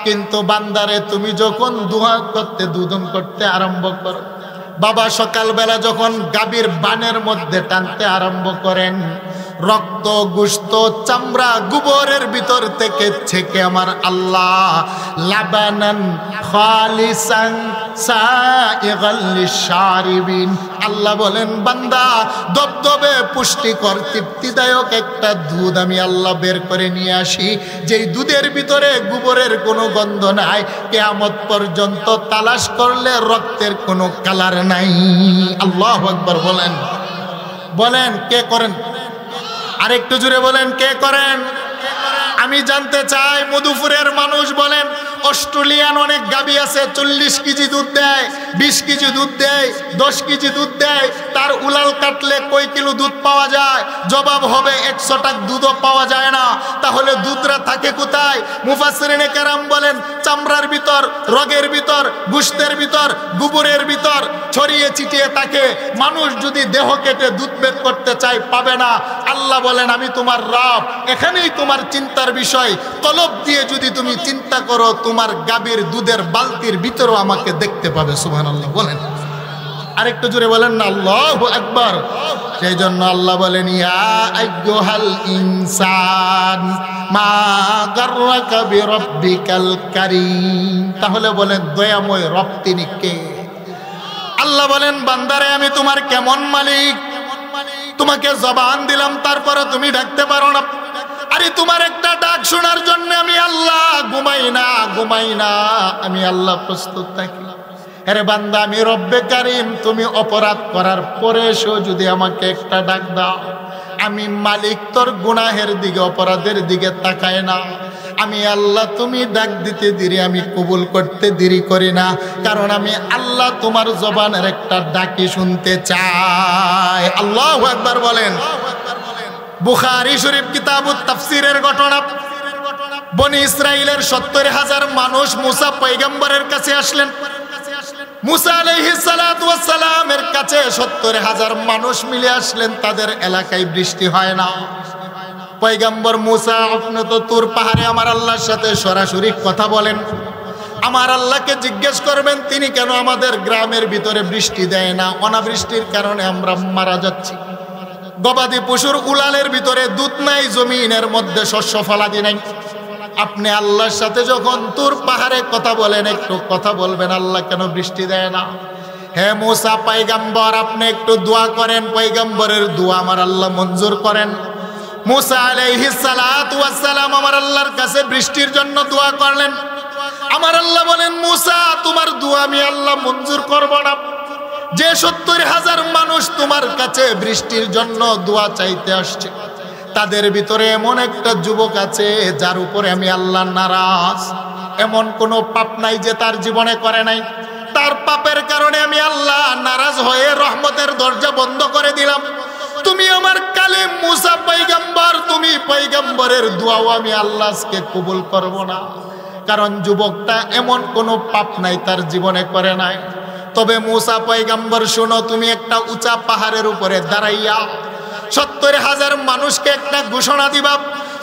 কিন্তু বান্দারে তুমি যখন দুধন করতে আরম্ভ করো, বাবা সকালবেলা যখন গাভীর বানের মধ্যে টানতে আরম্ভ করেন, রক্ত, গোশত, চামড়া, গোবরের ভিতর থেকে ছেকে আমার আল্লাহ লাবানান খালিসান সাইগাল লিশারিবিন। আল্লাহ বলেন বান্দা দবদবে পুষ্টিকর তৃপ্তিদায়ক একটা দুধ আমি আল্লাহ বের করে নিয়ে আসি, যেই দুধের ভিতরে গোবরের কোনো গন্ধ নাই, কিয়ামত পর্যন্ত তালাশ করলে রক্তের কোনো কালার নাই। আল্লাহু আকবার বলেন। বলেন কে করেন? আরেকটু জুড়ে বলেন কে করেন? আমি জানতে চাই মধুপুরের মানুষ বলেন অস্ট্রেলিয়ান অনেক গাবি আছে 40 কেজি দুধ দেয়, 20 কেজি দুধ দেয়, 10 কেজি দুধ দেয়। তার উলাল কাটলে কয় কিলো দুধ পাওয়া যায়? জবাব হবে 100 টাকা দুধও পাওয়া যায় না। তাহলে দুধরা থাকে কোথায়? মুফাসসিরিনে কেরাম বলেন চামড়ার ভিতর, রগের ভিতর, গোশতের ভিতর, গোবরের ভিতর ছড়িয়ে ছিটিয়ে থাকে। মানুষ যদি দেহ কেটে দুধ বের করতে চায় পাবে না। আল্লাহ বলেন আমি তোমার রব। এখানেই তোমার চিন্তার বিষয়। কলব দিয়ে যদি তুমি চিন্তা করো, তোমার গাভীর দুধের বালতির ভিতরও আমাকে দেখতে পাবে। সুবহানাল্লাহ বলেন। আরেকটু জোরে বলেন না আল্লাহু আকবার। সেই জন্য আল্লাহ বলেন ইয়া আইয়ুহাল ইনসান মা গাররাকা বিরাব্বিকাল কারীম। তাহলে বলেন দয়াময় রব তিনি কে? আল্লাহ বলেন বান্দারে আমি তোমার কেমন মালিক? তোমাকে জবান দিলাম, তারপরে তুমি ডাকতে পারো না। আরে তোমার একটা ডাক শোনার জন্য আমি আল্লাহ ঘুমাই না, আমি আল্লাহ প্রস্তুত থাকি। আরে বান্দা আমি রব্বে কারিম, তুমি অপরাধ করার পরে এসো যদি আমাকে একটা ডাক দাও, আমি মালিক তোর গুনাহের দিকে, অপরাধের দিকে তাকায় না। আমি আল্লাহ তুমি ডাক দিতে দেরি, আমি কবুল করতে দেরি করি না, কারণ আমি আল্লাহ তোমার জবানের একটা ডাকি শুনতে চাই। আল্লাহু আকবার বলেন। বুখারী শরীফ কিতাবুত তাফসীরের ঘটনা। বনি ইসরাইলের 70,000 মানুষ মুসা পয়গম্বরের কাছে আসলেন। মুসা আলাইহিস সালাতু ওয়াস সালামের কাছে 70,000 মানুষ মিলে আসলেন। তাদের এলাকায় বৃষ্টি হয় না। পয়গম্বর মুসা আপনি তো তুর পাহাড়ে আমার আল্লাহর সাথে সরাসরি কথা বলেন, আমার আল্লাহকে জিজ্ঞেস করবেন তিনি কেন আমাদের গ্রামের ভিতরে বৃষ্টি দেয় না? অনাবৃষ্টির কারণে আমরা মারা যাচ্ছি। গবাদি পশুর উলালের ভিতরে দুধ নাই, জমিনের মধ্যে শস্য ফলাদি নাই। আপনি আল্লাহর সাথে যখন তুর পাহাড়ে কথা বলেন, একটু কথা বলবেন আল্লাহ কেন বৃষ্টি দেয় না? হে মুসা পয়গম্বর আপনি একটু দোয়া করেন, পয়গম্বরের দোয়া আমার আল্লাহ মঞ্জুর করেন। মুসা আলাইহিস সালাতু ওয়াস সালাম আমার আল্লাহর কাছে বৃষ্টির জন্য দোয়া করলেন। আমার আল্লাহ বলেন মুসা তোমার দোয়া আমি আল্লাহ মঞ্জুর করব না। যে 70,000 মানুষ তোমার কাছে বৃষ্টির জন্য দোয়া চাইতে আসছে, তাদের ভিতরে এমন একটা যুবক আছে যার উপরে আমি আল্লাহ নারাজ। এমন কোনো পাপ নাই যে তার জীবনে করে নাই। তার পাপের কারণে আমি আল্লাহ নারাজ হয়ে রহমতের দরজা বন্ধ করে দিলাম। তুমি আমার কালিম মুসা পয়গম্বর, তুমি পয়গম্বরের দোয়াও আমি আল্লাহ আজকে কবুল করব না। কারণ যুবকটা এমন কোনো পাপ নাই তার জীবনে করে নাই। তবে মুসা পয়গম্বর শোনো, তুমি একটা উঁচা পাহাড়ের উপরে দাঁড়াইয়া 70,000 মানুষকে একটা ঘোষণা দিবা,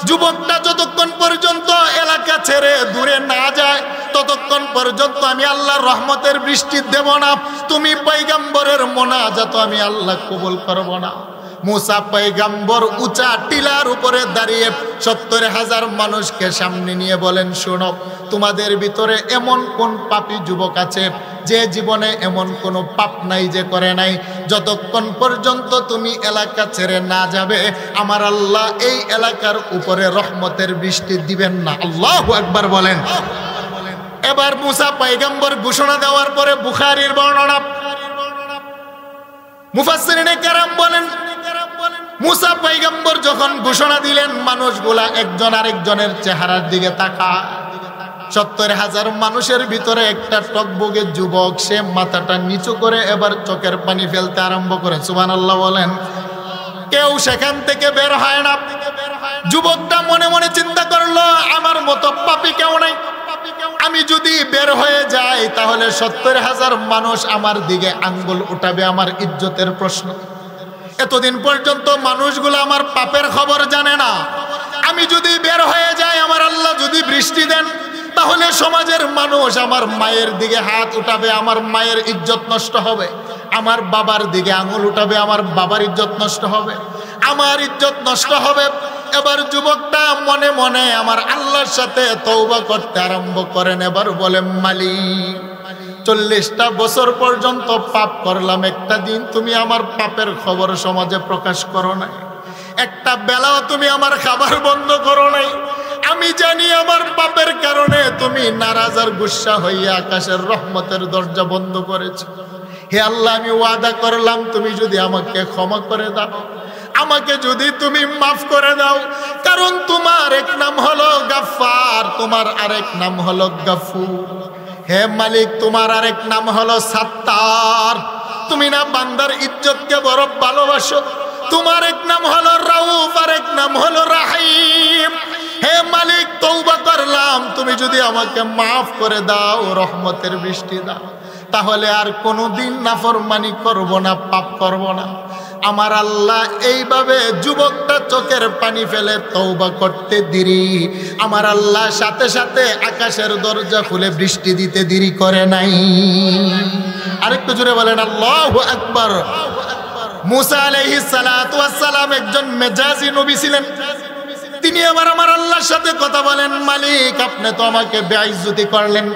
যুবকটা যতক্ষণ পর্যন্ত এলাকা ছেড়ে দূরে না যায় ততক্ষণ পর্যন্ত আমি আল্লাহর রহমতের বৃষ্টি দেব না। তুমি পয়গম্বরের মোনাজাত আমি আল্লাহ কবুল করব না। মুসা পয়গম্বর উঁচা টিলার উপরে দাঁড়িয়ে 70,000 মানুষকে সামনে নিয়ে বলেন, শোনো, তোমাদের ভিতরে এমন কোন পাপী যুবক আছে যে জীবনে এমন কোনো পাপ নাই যে করে নাই, যতক্ষণ পর্যন্ত তুমি এলাকা ছেড়ে না যাবে আমার আল্লাহ এই এলাকার উপরে রহমতের বৃষ্টি দিবেন না। আল্লাহু আকবার বলেন। এবার মুসা পয়গম্বর ঘোষণা দেওয়ার পরে বুখারীর বর্ণনা, মুফাসসিরিনে কেরাম বলেন, মুসা পয়গম্বর যখন ঘোষণা দিলেন মানুষগুলা একজন আরেকজনের চেহারার দিকে তাকায়। 70,000 মানুষের ভিতরে একটা টকবগে যুবক, সে মাথাটা নিচু করে এবার চোখের পানি ফেলতে আরম্ভ করে। সুবহানাল্লাহ বলেন। কেউ সেখান থেকে বের হয় না। যুবকটা মনে মনে চিন্তা করলো, আমার মতো পাপী কেউ নাই, আমি যদি বের হয়ে যাই তাহলে 70,000 মানুষ আমার দিকে আঙ্গুল উঠাবে, আমার ইজ্জতের প্রশ্ন। এতদিন পর্যন্ত মানুষগুলো আমার পাপের খবর জানে না, আমি যদি বের হয়ে যাই আমার আল্লাহ যদি বৃষ্টি দেন তাহলে সমাজের মানুষ আমার মায়ের দিকে হাত উঠাবে, আমার মায়ের ইজ্জত নষ্ট হবে, আমার বাবার দিকে আঙুল উঠাবে, আমার বাবার ইজ্জত নষ্ট হবে, আমার ইজ্জত নষ্ট হবে। এবার যুবকটা মনে মনে আমার আল্লাহর সাথে তওবা করতে আরম্ভ করেন। এবার বলেন, মালিক 40টা বছর পর্যন্ত পাপ করলাম, একটা দিন তুমি আমার পাপের খবর সমাজে প্রকাশ করো নাই, একটা বেলাও তুমি আমার খাবার বন্ধ করো নাই। আমি জানি আমার পাপের কারণে তুমি নারাজ আর গুসা হইয়া আকাশের রহমতের দরজা বন্ধ করেছো। হে আল্লাহ, আমি ওয়াদা করলাম তুমি যদি আমাকে ক্ষমা করে দাও, আমাকে যদি তুমি মাফ করে দাও, কারণ তোমার এক নাম হলো গাফফার, তোমার আরেক নাম হলো গাফুর। হে মালিক, তোমার আরেক নাম হলো সাত্তার, তুমি না বান্দার ইজ্জতকে বড় ভালোবাসো। তোমার এক নাম হলো রাউফ, আরেক নাম হলো রাহিম। হে মালিক, তওবা করলাম, তুমি যদি আমাকে মাফ করে দাও, রহমতের বৃষ্টি দাও, তাহলে আর কোনোদিন নাফরমানি করব না, পাপ করব না। আমার আল্লাহ এইভাবে যুবকটা চোখের পানি ফেলে তওবা করতে দেরি, আমার আল্লাহ সাথে সাথে আকাশের দরজা খুলে বৃষ্টি দিতে দেরি করে নাই। আরেকটু জোরে বলেন আল্লাহু আকবার। মুসা আলাইহিস সালাতু ওয়াস সালাম একজন মেজাজি নবী ছিলেন। তিনি আবার আমার আল্লাহর সাথে কথা বলেন, মালিক আপনি তো আমাকে বেইজ্জতি করলেন,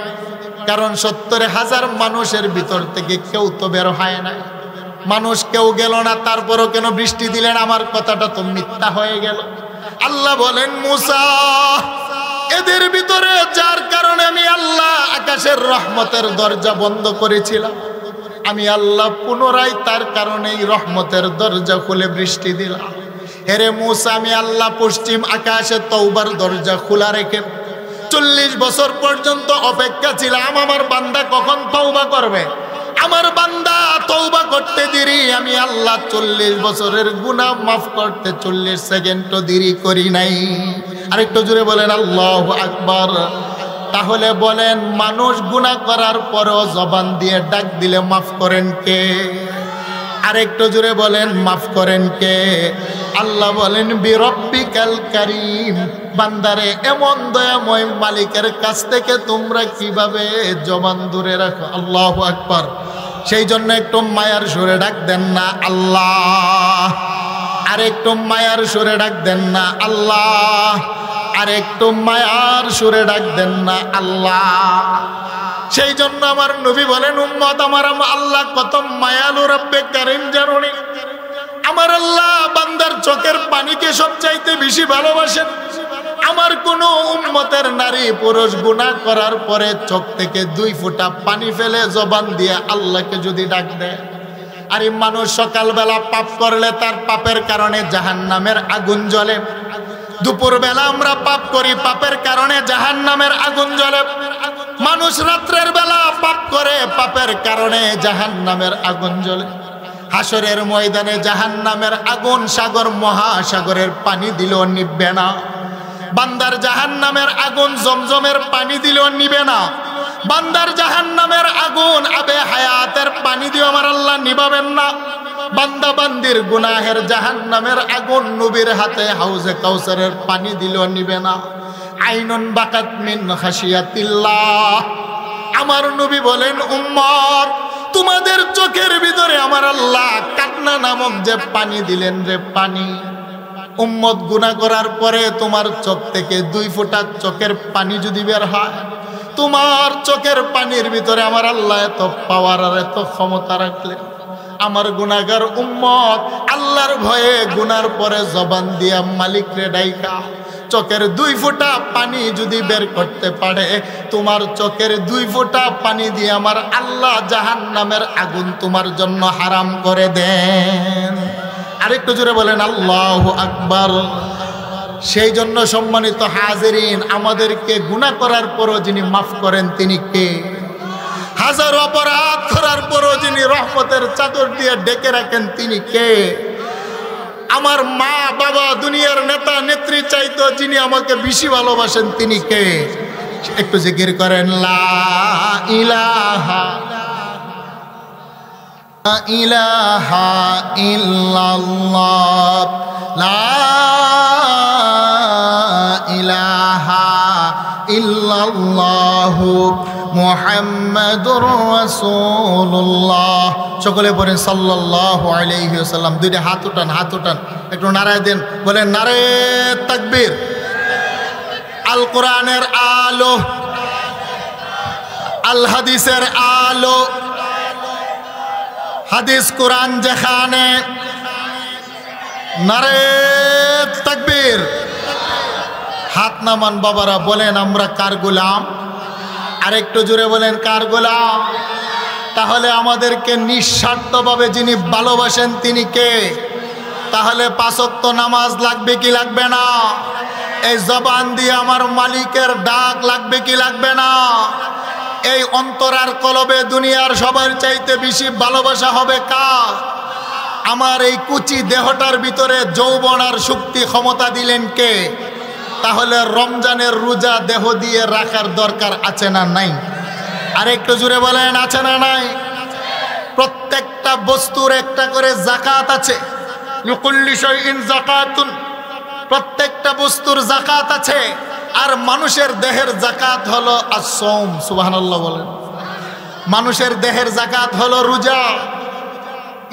কারণ 70,000 মানুষের ভিতর থেকে কেউ তো বের হয় না, মানুষ কেউ গেল না, তারপরও কেন বৃষ্টি দিলেন? আমার কথাটা তো মিথ্যা হয়ে গেল। আল্লাহ বলেন, মুসা এদের ভিতরে যার কারণে আমি আল্লাহ আকাশের রহমতের দরজা বন্ধ করেছিলাম, আমি আল্লাহ পুনরায় তার কারণেই রহমতের দরজা খুলে বৃষ্টি দিলাম। হেরে মুসা, আমি আল্লাহ পশ্চিম আকাশে তওবার দরজা খোলা রেখে 40 বছর পর্যন্ত অপেক্ষা ছিলাম আমার বান্দা কখন তওবা করবে। আমার বান্দা তওবা করতে দেরি, আমি আল্লাহ 40 বছরের গুনাহ মাফ করতে 40 সেকেন্ডও দেরি করি নাই। আরেকটু জোরে বলেন আল্লাহু আকবার। তাহলে বলেন, মানুষ গুনাহ করার পরেও জবান দিয়ে ডাক দিলে মাফ করেন কে? আরেকটু জোরে বলেন, মাফ করেন কে? আল্লাহ বলেন, বিরব্বিকাল কারীম, বান্দারে এমন দয়াময় মালিকের কাছ থেকে তোমরা কিভাবে জবান দূরে রাখো। আল্লাহু আকবার। সেই জন্য একটু মায়ার সুরে ডাক দেন না আল্লাহ, আর একটু মায়ার সুরে ডাক দেন না আল্লাহ, আর একটু মায়ার সুরে ডাক দেন না আল্লাহ। সেই জন্য আমার নবী বলেন, উম্মত আমার আল্লাহ কত মায়ালু রব্বে কারীম জানুনি। আমার আল্লাহ বান্দার চোখের পানিকে সবচাইতে বেশি ভালোবাসেন। আমার কোন উম্মতের নারী পুরুষ গুনাহ করার পরে চোখ থেকে 2 ফোঁটা পানি ফেলে জবান দিয়ে আল্লাহকে যদি ডাক দেয়, আর এই মানুষ সকালবেলা পাপ করলে তার পাপের কারণে জাহান্নামের আগুন জ্বলে, দুপুরবেলা আমরা পাপ করি পাপের কারণে জাহান্নামের আগুন জ্বলে, মানুষ রাত্রের বেলা পাপ করে পাপের কারণে জাহান্নামের আগুন জ্বলে। হাসরের ময়দানে জাহান্নামের আগুন সাগর মহাসাগরের পানি দিলেও নিভবে না। বান্দার জাহান্নামের আগুন জমজমের পানি দিলেও নিবে না। বান্দার জাহান্নামের আগুন আবে হায়াতের পানি দিয়ে আমার আল্লাহ নিভাবেন না। বান্দা বান্দির গুনাহের জাহান্নামের আগুন নবীর হাতে হাউজে কাউসারের পানি দিলেও নিবে না। আইনুন বাকাত মিন খাশিয়াতিল্লাহ। আমার নবী বলেন, উম্মত তোমাদের চোখের ভিতরে আমার আল্লাহ কান্না নামক যে পানি দিলেন রে পানি, উম্মত গুনাহ করার পরে তোমার চোখ থেকে 2 ফোঁটা চোখের পানি যদি বের হয়, তোমার চোখের পানির ভিতরে আমার আল্লাহ এত পাওয়ার আর এত ক্ষমতা রাখলেন। আমার গুনাহগার উম্মত আল্লাহর ভয়ে গুনার পরে জবান দিয়া মালিক রে ডাইকা চোখের 2 ফোঁটা পানি যদি বের করতে পারে, তোমার চোখের 2 ফোঁটা পানি দিয়ে আমার আল্লাহ জাহান্নামের আগুন তোমার জন্য হারাম করে দেন। আরেকটু জোরে বলেন আল্লাহু আকবার। সেই জন্য সম্মানিত হাজিরিন, আমাদেরকে গুনাহ করার পরও যিনি মাফ করেন তিনি কে? হাজার অপরাধ করার পরও যিনি রহমতের চাদর দিয়ে ডেকে রাখেন তিনি কে? আমার মা বাবা দুনিয়ার নেতা নেত্রী চাইতো যিনি আমাকে বেশি ভালোবাসেন তিনি কে? একটু জিকির করেন লা ইলাহা ইলাহা ইল্লাল্লাহ, লা ইলাহা ইল্লাল্লাহু মুহাম্মাদুর রাসূলুল্লাহ। সকলে বলেন সাল্লাল্লাহু আলাইহি ওয়াসাল্লাম। 2টা হাত উঠান, হাত উঠান, একটু নারায়ে দেন, বলেন নারে তাকবীর। আল কোরআনের আলো, আল হাদিসের আলো, হাদিস কোরআন যেখানে, নারে তাকবীর। হাত নামান বাবারা, বলেন আমরা কার গোলাম? আরেকটু জোরে বলেন কার গোলাম? তাহলে আমাদেরকে নিঃস্বার্থভাবে যিনি ভালোবাসেন তিনি কে? তাহলে 5 ওয়াক্ত নামাজ লাগবে কি লাগবে না? এই জবান দিয়ে আমার মালিকের ডাক লাগবে কি লাগবে না? এই অন্তর আর কলবে দুনিয়ার সবার চাইতে বেশি ভালোবাসা হবে কার? আমার এই কুচি দেহটার ভিতরে যৌবন আর শক্তি ক্ষমতা দিলেন কে? তাহলে রমজানের রোজা দেহ দিয়ে রাখার দরকার আছে না নাই? আরেকটু জোরে বলেন আছে না নাই? প্রত্যেকটা বস্তুর একটা করে যাকাত আছে। লিকুল্লি শাইইন যাকাতুন, প্রত্যেকটা বস্তুর যাকাত আছে। আর মানুষের দেহের যাকাত হলো as-সাওম। সুবহানাল্লাহ বলেন। মানুষের দেহের যাকাত হলো রোজা।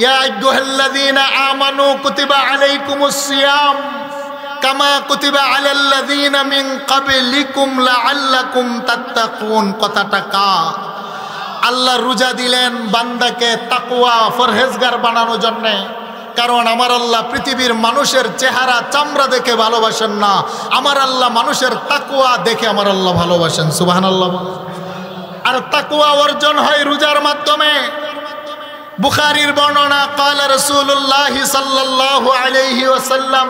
ইয়া আইয়ুহাল্লাযীনা আমানু কুতিবা আলাইকুমুস সিয়াম কামা কুতিবা আলাল্লাযীনা মিন ক্বাবলিকুম লাআল্লাকুম তাত্তাকুন। কথাটা কা? আল্লাহ রোজা দিলেন বান্দাকে তাকওয়া ফরহেজগার বানানোর জন্য। কারণ আমার আল্লাহ পৃথিবীর মানুষের চেহারা চামড়া দেখে ভালোবাসেন না, আমার আল্লাহ মানুষের তাকওয়া দেখে আমার আল্লাহ ভালোবাসেন। সুবহানাল্লাহ। আর তাকওয়া অর্জন হয় রোজার মাধ্যমে। বুখারীর বর্ণনা, ক্বালা রাসূলুল্লাহ সাল্লাল্লাহু আলাইহি ওয়াসাল্লাম,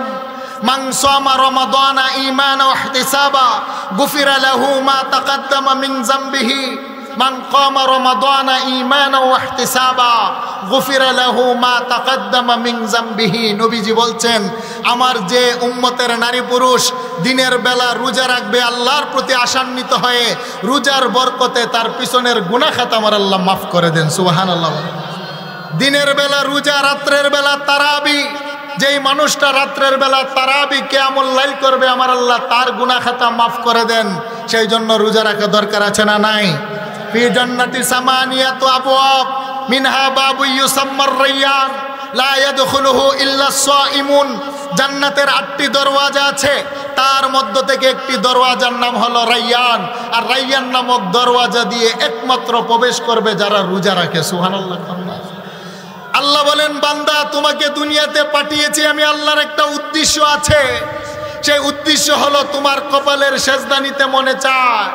মান সামা রমাদানা ঈমানান ওয়া ইহতিসাবা গুফিরা লাহু মা তাকাদ্দামা মিন যামবিহি। মান কামা রমাদানা ঈমানান ওয়া ইহতিসাবা গুফিরা লাহু মা তাকাদ্দামা মিন যামবিহি। নবীজি বলছেন, আমার যে উম্মতের নারী পুরুষ দিনের বেলা রোজা রাখবে আল্লাহর প্রতি আশান্বিত হয়ে, রোজার বরকতে তার পিছনের গুনাহ খাতা আমার আল্লাহ মাফ করে দেন। সুবহানাল্লাহ। দিনের বেলা রোজা, রাত্রের বেলা তারাবি। যেই মানুষটা রাত্রের বেলা তারাবি কিয়ামুল লাইল করবে আমার আল্লাহ তার গুনাহ খাতা মাফ করে দেন। সেই জন্য রোজা রাখা দরকার আছে না নাই? ফি জান্নাতি সামানিয়াতু আবওয়াব মিনহা বাবু ইউসাম্মার রায়্যান লা ইয়াদখুলুহু ইল্লা সাইমুন। জান্নাতের 8টি দরওয়াজা আছে, তার মধ্য থেকে একটি দরওয়াজার নাম হলো রায়্যান। আর রায়্যান নামক দরওয়াজা দিয়ে একমাত্র প্রবেশ করবে যারা রোজা রাখে। সুবহানাল্লাহ। আল্লাহ বলেন, বান্দা তোমাকে দুনিয়াতে পাঠিয়েছি আমি, আল্লাহর একটা উদ্দেশ্য আছে। সেই উদ্দেশ্য হলো তোমার কপালের সেজদা নিতে মনে চায়,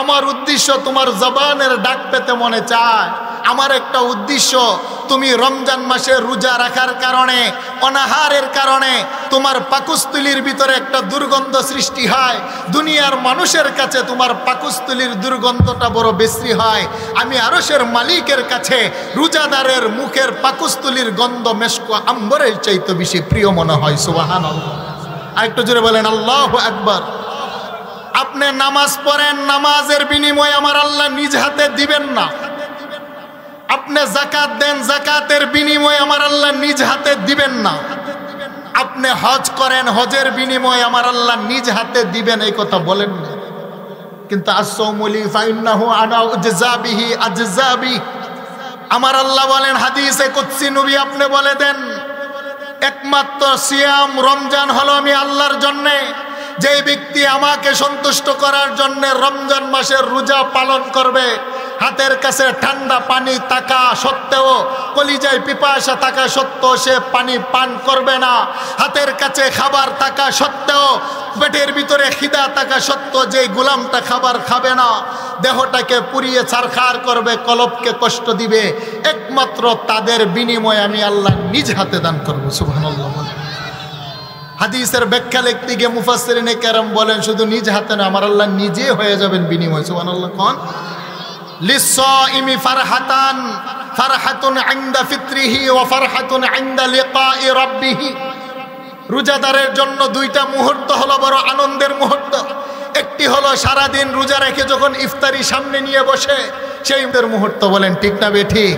আমার উদ্দেশ্য তোমার জবানের ডাক পেতে মনে চায়, আমার একটা উদ্দেশ্য, তুমি রমজান মাসে রোজা রাখার কারণে, অনাহারের কারণে তোমার পাকস্থলীর ভিতরে একটা দুর্গন্ধ সৃষ্টি হয়, দুনিয়ার মানুষের কাছে তোমার পাকস্থলীর দুর্গন্ধটা বড় বেশি হয়, আমি আরশের মালিকের কাছে রোজাদারের মুখের পাকস্থলীর গন্ধ মেশক আম্বরের চাইতে বেশি প্রিয় মনে হয়। সুবহানাল্লাহ। আরেকটু জোরে বলেন আল্লাহু আকবার। আপনি নামাজ পড়েন, নামাজের বিনিময়ে আমার আল্লাহ নিজ হাতে দিবেন না। আপনি যাকাত দেন, যাকাতের বিনিময়ে আমার আল্লাহ নিজ হাতে দিবেন না। আপনি হজ করেন, হজের বিনিময়ে আমার আল্লাহ নিজ হাতে দিবেন, এই কথা বলেন না। কিন্তু আসসাউমুলি ফাইন্নাহু আনা উজজাবিহি আজজাবি, আমার আল্লাহ বলেন হাদিসে কুদসি, নবী আপনি বলে দেন একমাত্র সিয়াম রমজান হলো আমি আল্লাহর জন্য। যে ব্যক্তি আমাকে সন্তুষ্ট করার জন্য রমজান মাসের রোজা পালন করবে, হাতের কাছে ঠান্ডা পানি থাকা সত্ত্বেও, কলিজায় পিপাসা থাকা সত্ত্বেও সে পানি পান করবে না, হাতের কাছে খাবার থাকা সত্ত্বেও, পেটের ভিতরে খিদা থাকা সত্ত্বেও যে গোলামটা খাবার খাবে না, দেহটাকে পুড়িয়ে ছারখার করবে, কলবকে কষ্ট দিবে, একমাত্র তাদের বিনিময়ে আমি আল্লাহ নিজ হাতে দান করবো। সুবহানাল্লাহ। হাদিসের ব্যাখ্যা লিখতে গিয়ে মুফাসসিরিনে কেরাম বলেন শুধু নিজ হাতে না, আমার আল্লাহ নিজে হয়ে যাবেন বিনিময়। সুবহানাল্লাহ। কোন লিসাইমি ফারহাতান, ফারহাতুন ইনদা ফিত্রিহি ওয়া ফারহাতুন ইনদা লিকাই রাব্বিহি, রোজাদারের জন্য দুইটা মুহূর্ত হলো বড় আনন্দের মুহূর্ত। একটি হলো সারাদিন রোজা রেখে যখন ইফতারি সামনে নিয়ে বসে সেই মুহূর্ত, বলেন ঠিক না বেঠিক?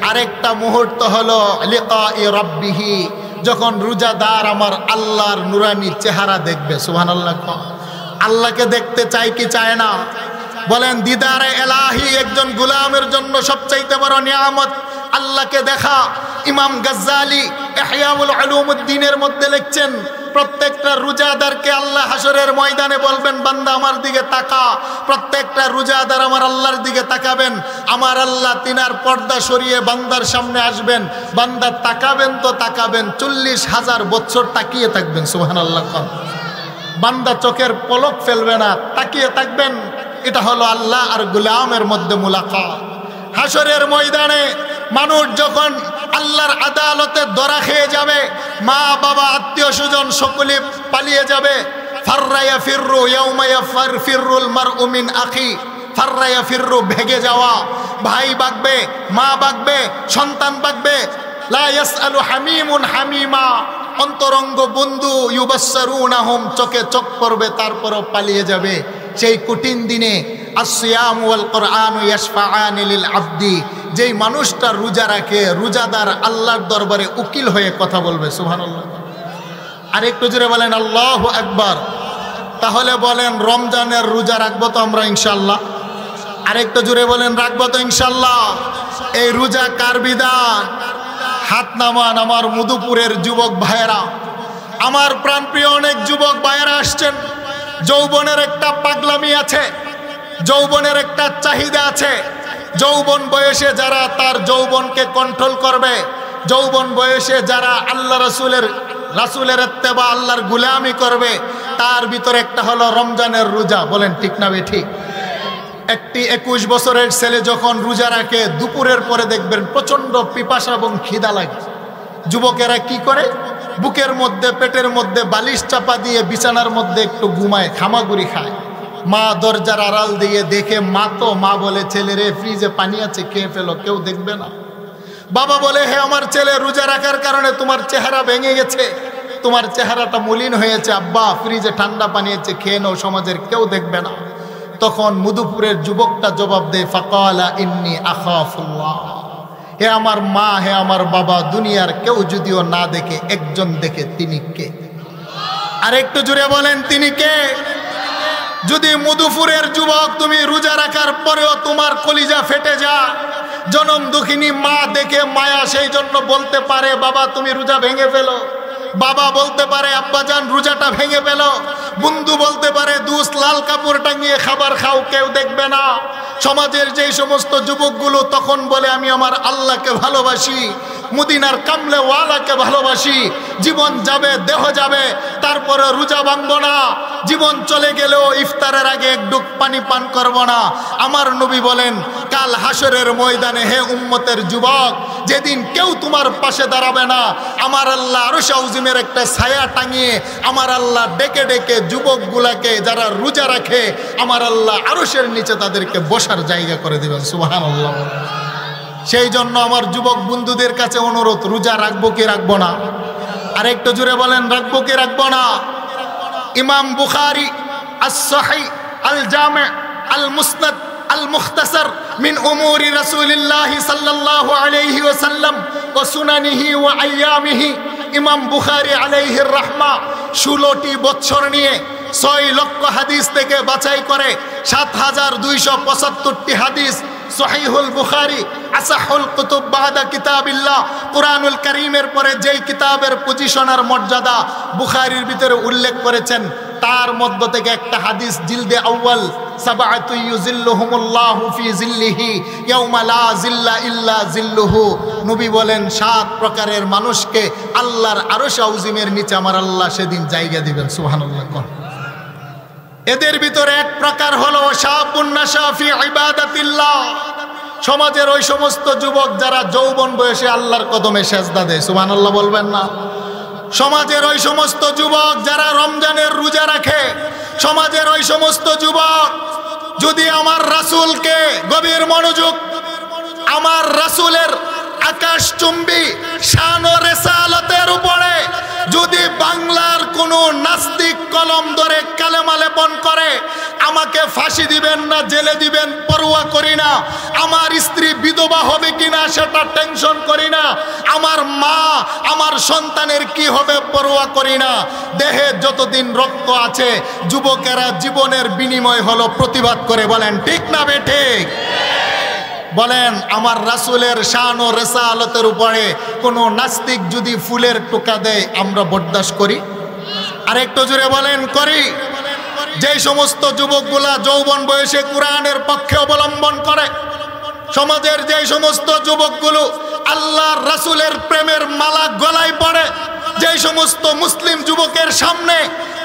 আরেকটা মুহূর্ত হলো লিকাই রাব্বিহি, যখন রোজাদার আমার আল্লাহর নুরানি চেহারা দেখবে। সুবহানাল্লাহ। আল্লাহকে দেখতে চাই কি চায় না? বলেন দিদারে এলাহি একজন গোলামের জন্য সবচাইতে বড় নিয়ামত আল্লাহকে দেখা। ইমাম গাজ্জালি ইহয়াউল উলুমুদ্দিনের মধ্যে লিখছেন প্রত্যেকটা রোজাদারকে আল্লাহ হাসরের ময়দানে বলবেন বান্দা আমার দিকে তাকা। প্রত্যেকটা রোজাদার আমার আল্লাহর দিকে তাকাবেন, আমার আল্লাহ তিনার পর্দা সরিয়ে বান্দার সামনে আসবেন, বান্দা তাকাবেন তো তাকাবেন, 40,000 বছর তাকিয়ে থাকবেন। সুবহানাল্লাহ। বান্দা চোখের পলক ফেলবে না, তাকিয়ে থাকবেন। এটা হলো আল্লাহ আর গোলামের মধ্যে মুলাকাত। হাসরের ময়দানে মানুষ যখন আল্লাহর আদালতে ধরা খেয়ে যাবে, মা বাবা আত্মীয় স্বজন সকলে পালিয়ে যাবে। ফাররা ইয়াফিরু ইয়াউমা ইয়াফিরুল মারউ মিন আখি, ফাররা ইয়াফিরু ভেগে যাওয়া, ভাই ভাগবে, মা ভাগবে, সন্তান ভাগবে। লা ইয়াসআলু হামিমুন হামিমা, অন্তরঙ্গ বন্ধু ইউবাসসারুনাহুম চোখে চোখ পড়বে, তারপরও পালিয়ে যাবে। সেই কঠিন দিনে আসসিয়াম ওয়াল কোরআন ইয়াশফাআনি লিল আবদি, যেই মানুষটা রোজা রাখে, রোজাদার আল্লাহর দরবারে উকিল হয়ে কথা বলবে। সুবহানাল্লাহ। আর একটু জোরে বলেন আল্লাহু আকবার। তাহলে বলেন রমজানের রোজা রাখবো তো আমরা ইনশাআল্লাহ? আর একটু জোরে বলেন রাখবো তো ইনশাআল্লাহ? এই রোজা কার বিধান? হাত নামান আমার মধুপুরের যুবক ভাইয়েরা, আমার প্রাণপ্রিয় অনেক যুবক ভাইয়েরা আসছেন। যৌবনের একটা পাগলামি আছে, যৌবনের একটা চাহিদা আছে। যৌবন বয়সে যারা তার যৌবনকে কন্ট্রোল করবে, যৌবন বয়সে যারা আল্লাহ রাসূলের ইত্তেবা, আল্লাহর গোলামি করবে, তার ভিতরে একটা হলো রমজানের রোজা। বলেন ঠিক না বেঠিক? একটি 21 বছরের ছেলে যখন রোজা রাখে, দুপুরের পরে দেখবেন প্রচন্ড পিপাসা এবং খিদা লাগে। যুবকেরা কি করে? বুকের মধ্যে পেটের মধ্যে বালিশ চাপা দিয়ে বিছানার মধ্যে একটু ঘুমায়, খামাগুড়ি খায়। মা দরজার আড়াল দিয়ে দেখে, মা বলে ছেলে রে ফ্রিজে পানি আছে খেয়ে ফেলো, কেউ দেখবে না। বাবা বলে হে আমার ছেলে, রোজা রাখার কারণে তোমার চেহারা ভেঙে গেছে, তোমার চেহারাটা মলিন হয়েছে, আব্বা ফ্রিজে ঠান্ডা পানি আছে খেয়ে নাও, সমাজের কেউ দেখবে না। তখন মধুপুরের যুবকটা জবাব দেয় ফাকালা ইন্নী আখাফুল্লাহ, হে আমার মা, হে আমার বাবা, দুনিয়ার কেউ যদিও না দেখে, একজন দেখে, তিনি কে? আর একটু জুড়ে বলেন তিনি কে? যদি মধুপুরের যুবক তুমি রোজা রাখার পরেও তোমার কলিজা ফেটে যায়, জনম দুঃখিনী মা দেখে মায়া সেই জন্য বলতে পারে বাবা তুমি রোজা ভেঙে ফেলো, বাবা বলতে পারে আব্বাজান রোজাটা ভেঙে ফেলো, বন্ধু বলতে পারে দুস লাল কাপড় টাঙিয়ে খাবার খাও, কেউ দেখবে না। সমাজের যেই সমস্ত যুবকগুলো তখন বলে আমি আমার আল্লাহকে ভালোবাসি, মদিনার কামলে ওয়ালাকে ভালোবাসি, জীবন যাবে দেহ যাবে তারপরে রোজা ভাঙবো না, জীবন চলে গেলেও ইফতারের আগে এক ডুব পানি পান করব না। আমার নবী বলেন কাল হাসরের ময়দানে হে উম্মতের যুবক, যেদিন কেউ তোমার পাশে দাঁড়াবে না, আমার আল্লাহ আরশ আযিমের একটা ছায়া টাঙিয়ে আমার আল্লাহ ডেকে ডেকে যুবকগুলাকে যারা রোজা রাখে আমার আল্লাহ আরশের নিচে তাদেরকে বসার জায়গা করে দিবেন। সুবহানাল্লাহ। সেই জন্য আমার যুবক বন্ধুদের কাছে অনুরোধ, রোজা রাখবো কি রাখবো না? আরেকটু জুড়ে বলেন, রাখবো কি রাখবো না? ইমাম বুখারী আস-সহিহ আল-জামি' আল-মুসনাদ আল-মুখতাসার মিন উমুরি রাসূলিল্লাহি সাল্লাল্লাহু আলাইহি ওয়াসাল্লাম ওয়া সুনানিহি ওয়া আইয়ামিহি, ইমাম বুখারী আলাইহির রাহমা 16টি বছর নিয়ে 6 লক্ষ হাদিস থেকে বাছাই করে 7275টি হাদিস সহিহুল বুখারী আসাহুল কুতুব বাদা কিতাবিল্লাহ, কুরআনুল কারীমের পরে যেই কিতাবের পজিশন আর মর্যাদা বুখারীর ভিতরে উল্লেখ করেছেন, তার মধ্য থেকে একটা হাদিস জিলদে আউয়াল, সাবআতু ইউজিল্লুহুমুল্লাহু ফি জিল্লিহি ইয়াউমা লা জিল্লা ইল্লা জিল্লুহু, নবী বলেন 7 প্রকারের মানুষকে আল্লাহর আরশ আযিমের নিচে আমার আল্লাহ সেদিন জায়গা দিবেন। সুবহানাল্লাহ। এদের ভিতরে এক প্রকার হলো শাবুন নাশা ফি ইবাদাতিল্লাহ, সমাজের ওই সমস্ত যুবক যারা যৌবন বয়সে আল্লাহর কদমে সেজদা দেয়। সুবহানাল্লাহ বলবেন না? সমাজের ওই সমস্ত যুবক যারা রমজানের রোজা রাখে, সমাজের ওই সমস্ত যুবক যদি আমার রাসূলকে গভীর মনোযোগ, আমার রাসূলের আকাশচুম্বী শান ও রিসালাতের উপরে যদি বাংলার কোনো নাস্তিক কলম ধরে কালেমা লেপন করে, আমাকে ফাঁসি দিবেন না জেলে দিবেন পরোয়া করি না, আমার স্ত্রী বিধবা হবে কিনা সেটা টেনশন করি না, আমার মা আমার সন্তানের কি হবে পরোয়া করি না, দেহে যতদিন রক্ত আছে যুবকেরা জীবনের বিনিময় হলো প্রতিবাদ করে। বলেন ঠিক না বেঠিক? বলেন আমার রাসূলের শান ও রিসালাতের উপরে কোনো নাস্তিক যদি ফুলের টোকা দেয় আমরা বরদাস্ত করি? আরেকটু জোরে বলেন করি? যেই সমস্ত যুবকগুলা যৌবন বয়সে কোরআনের পক্ষে অবলম্বন করে, সমাজের যেই সমস্ত যুবকগুলো আল্লাহর রাসূলের প্রেমের মালা গলায় পড়ে, যেই সমস্ত মুসলিম যুবকের সামনে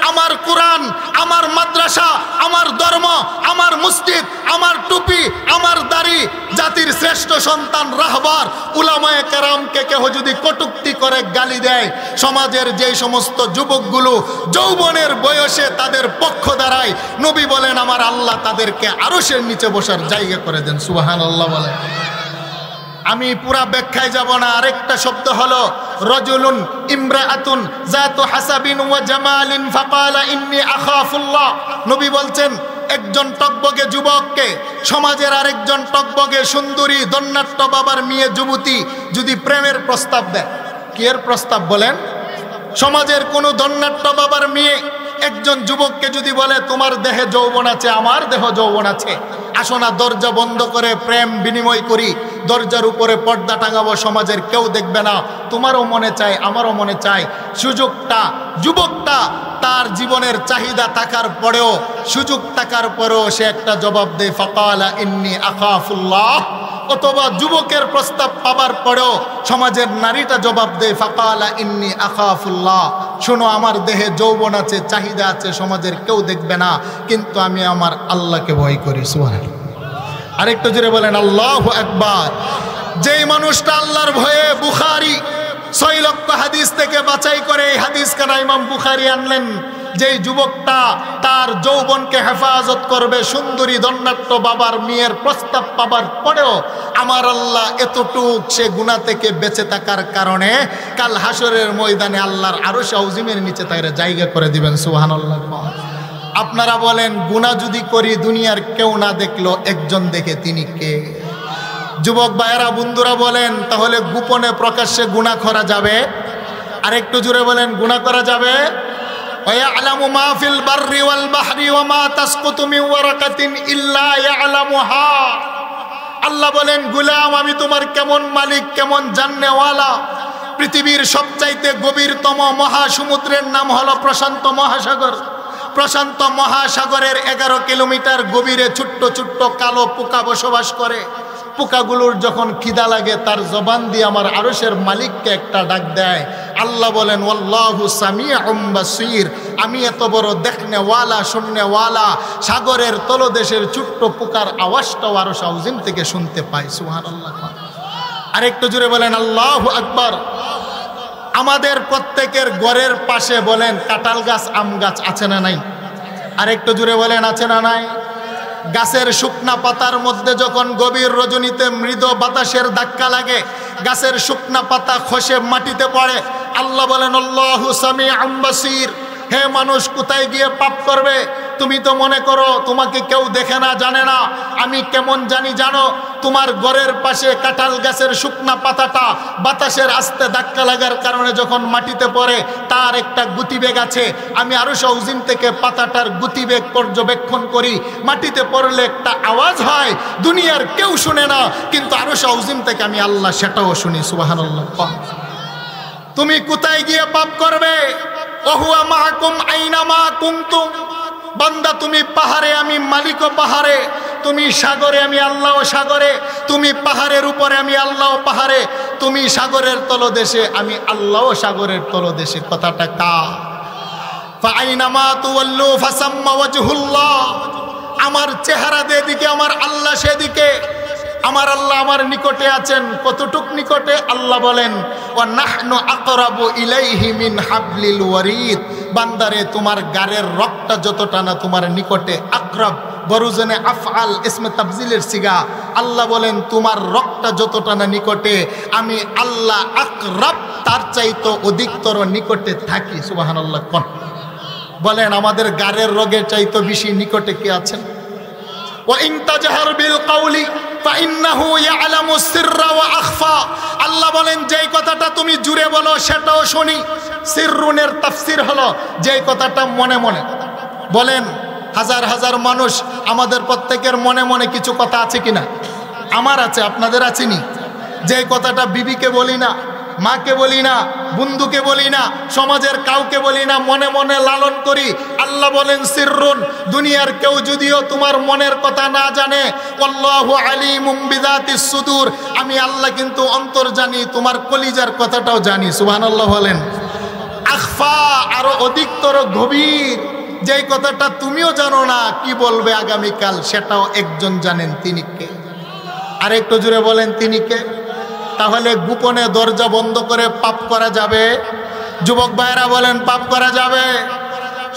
আমার কোরআন, আমার মাদ্রাসা, আমার ধর্ম, আমার মসজিদ, আমার টুপি, আমার দাড়ি, জাতির শ্রেষ্ঠ সন্তান রাহবার উলামায়ে কেরামকে কেহ যদি কটূক্তি করে গালি দেয়, সমাজের যেই সমস্ত যুবকগুলো যৌবনের বয়সে তাদের পক্ষ দাঁড়ায়, নবী বলেন আমার আল্লাহ তাদেরকে আরশের নিচে বসার জায়গা করে দেন। সুবহানাল্লাহ বলেন। আমি পুরা ব্যাখ্যায় যাব না, আরেকটা শব্দ হলো রাজুলুন ইমরাআতুন যাতু হাসাবিন ওয়া জামালিন ফাকালা ইন্নী আখাফুল্লাহ, নবী বলছেন একজন টকবগে যুবককে সমাজের আরেকজন টকবগে সুন্দরী দন্নাট্য বাবার মেয়ে যুবতী যদি প্রেমের প্রস্তাব দেয়, কি এর প্রস্তাব বলেন? সমাজের কোনো দন্নাট্য বাবার মেয়ে একজন যুবককে যদি বলে তোমার দেহে যৌবন আছে, আমার দেহ যৌবন আছে, আসো না দরজা বন্ধ করে প্রেম বিনিময় করি, দরজার উপরে পর্দা টাঙাবো, সমাজের কেউ দেখবে না, তোমারও মনে চায় আমারও মনে চায়, সুযোগটা যুবকটা তার জীবনের চাহিদা থাকার পরেও, সুযোগ থাকার পরেও সে একটা জবাব দেয় ফাকালা ইন্নী আখাফুল্লাহ, অথবা যুবকের প্রস্তাব পাবার পরেও সমাজের নারীটা জবাব দেয় ফাকালা ইন্নী আখাফুল্লাহ, শোনো আমার দেহে যৌবন আছে, চাহিদা আছে, সমাজের কেউ দেখবে না, কিন্তু আমি আমার আল্লাহকে ভয় করি। সুবহানাল্লাহ। আরেকটু জোরে বলেন আল্লাহু আকবার। যেই মানুষটা আল্লাহর ভয়ে, বুখারী 6 লক্ষ হাদিস থেকে বাছাই করে এই হাদিস কানা ইমাম বুখারী আনলেন, যেই যুবকটা তার যৌবনকে হেফাজত করবে, সুন্দরী দন্নাট্য বাবার মেয়ের প্রস্তাব পাবার পরেও আমার আল্লাহ এতটুক সে গুনাহ থেকে বেঁচে থাকার কারণে কাল হাসরের ময়দানে আল্লাহর আরশ আযিমের নিচে তার জায়গা করে দিবেন। সুবহানাল্লাহ। আপনারা বলেন গুনাহ যদি করি দুনিয়ার কেউ না দেখলো, একজন দেখে তিনি কে? যুবক ভাইয়েরা বন্ধুরা বলেন তাহলে গোপনে প্রকাশ্যে গুনাহ করা যাবে? আরেকটু জোরে বলেন গুনাহ করা যাবে? ওয়ায়ালামু মা ফিল বাররি ওয়াল বাহরি ওয়া মা তাসকুতু মিন ওয়ারাকাতিন ইল্লা ইয়ালামুহা, আল্লাহ বলেন গোলাম আমি তোমার কেমন মালিক, কেমন জান্নেওয়ালা। পৃথিবীর সবচাইতে গভীরতম মহাসমুদ্রের নাম হলো প্রশান্ত মহাসাগর। প্রশান্ত মহাসাগরের 11 কিলোমিটার গভীরে ছোট্ট ছোট্ট কালো পোকা বসবাস করে। পোকাগুলোর যখন খিদা লাগে তার জবান দিয়ে আমার আরশের মালিককে একটা ডাক দেয়, আল্লাহ বলেন ওয়াল্লাহু সামিউম বাসীর, আমি এত বড় দেখনেওয়ালা শুননেওয়ালা, সাগরের তলদেশের ছোট্ট পোকার আওয়াজটাও আরশ আযীম থেকে শুনতে পাই। সুবহানাল্লাহ। আরেকটু জোরে বলেন আল্লাহু আকবার। আমাদের প্রত্যেকের ঘরের পাশে বলেন কাঁঠাল গাছ, আম গাছ আছে না নাই? আরেকটু জোরে বলেন আছে না নাই? গাছের শুকনা পাতার মধ্যে যখন গভীর রজনীতে মৃদু বাতাসের ধাক্কা লাগে, গাছের শুকনা পাতা খসে মাটিতে পড়ে। আল্লাহ বলেন আল্লাহু সামিউম বাসীর। হে মানুষ, কোথায় গিয়ে পাপ করবে? তুমি তো মনে করো তোমাকে কেউ দেখে না, জানে না। আমি কেমন জানি জানো? তোমার ঘরের পাশে কাঁঠাল গাছের শুকনা পাতাটা বাতাসের আস্তে ধাক্কা লাগার কারণে যখন মাটিতে পড়ে, তার একটা গতিবেগ আছে। আমি আরশ আযীম থেকে পাতাটার গতিবেগ পর্যবেক্ষণ করি। মাটিতে পড়লে একটা আওয়াজ হয়, দুনিয়ার কেউ শুনে না, কিন্তু আরশ আযীম থেকে আমি আল্লাহ সেটাও শুনি। সুবহানাল্লাহ। তুমি কোথায় গিয়ে পাপ করবে? ওহুয়া মাআকুম আইনামা কুনতুম। বান্দা, তুমি পাহাড়ে, আমি মালিকও পাহাড়ে। তুমি সাগরে, আমি আল্লাহও সাগরে। তুমি পাহাড়ের উপরে, আমি আল্লাহও পাহাড়ে। তুমি সাগরের তলদেশে, আমি আল্লাহও সাগরের তলদেশে। কথাটা কার? ফাআইনামা তুওয়াল্লু ফাসাম্মা ওয়াজহুল্লাহ। আমার চেহারা যেদিকে, আমার আল্লাহ সেদিকে। আমার আল্লাহ আমার নিকটে আছেন। কতটুক নিকটে? আল্লাহ বলেন ওয়া নাহনু আকরাবু ইলাইহি মিন হাবলিল ওয়ারিদ। বান্দারে, তোমার গারের রগটা যতটা না তোমার নিকটে, আকরাব বরুজনে আফআল ইসমে তাফজিলের সিগা। আল্লাহ বলেন তোমার রগটা যতটা না নিকটে, আমি আল্লাহ আকরাব তার চাইতো অধিকতর নিকটে থাকি। সুবহানাল্লাহ। বলেন আমাদের গারের রগের চাইতো বেশি নিকটে কে আছেন? ওয়া ইন তাজহার বিল কাউলি ফাইন্নাহু ইয়ালামু সিররা ওয়া আখফা। আল্লাহ বলেন যেই কথাটা তুমি জুড়ে বলো সেটাও শুনি। সিররুনের তাফসীর হলো যেই কথাটা মনে মনে বলেন। হাজার হাজার মানুষ, আমাদের প্রত্যেকের মনে মনে কিছু কথা আছে কিনা? আমার আছে, আপনাদের আছেনি? যেই কথাটা বিবিকে বলি না, মাকে বলি না, বন্ধুকে বলি না, সমাজের কাউকে বলি না, মনে মনে লালন করি। আল্লাহ বলেন সিররুন। দুনিয়ার কেউ যদিও তোমার মনের কথা না জানে, আল্লাহু আলিমুম বিযাতিস সুদূর, আমি আল্লাহ কিন্তু অন্তর জানি, তোমার কলিজার কথাটাও জানি। সুবহানাল্লাহ বলেন। আখফা, আরো অধিকতর গভীর, যেই কথাটা তুমিও জানো না কি বলবে আগামীকাল, সেটাও একজন জানেন। তিনি কে? আরেকটু জুড়ে বলেন তিনি কে? তাহলে গোপনে দরজা বন্ধ করে পাপ করা যাবে? যুবক ভাইরা বলেন পাপ করা যাবে?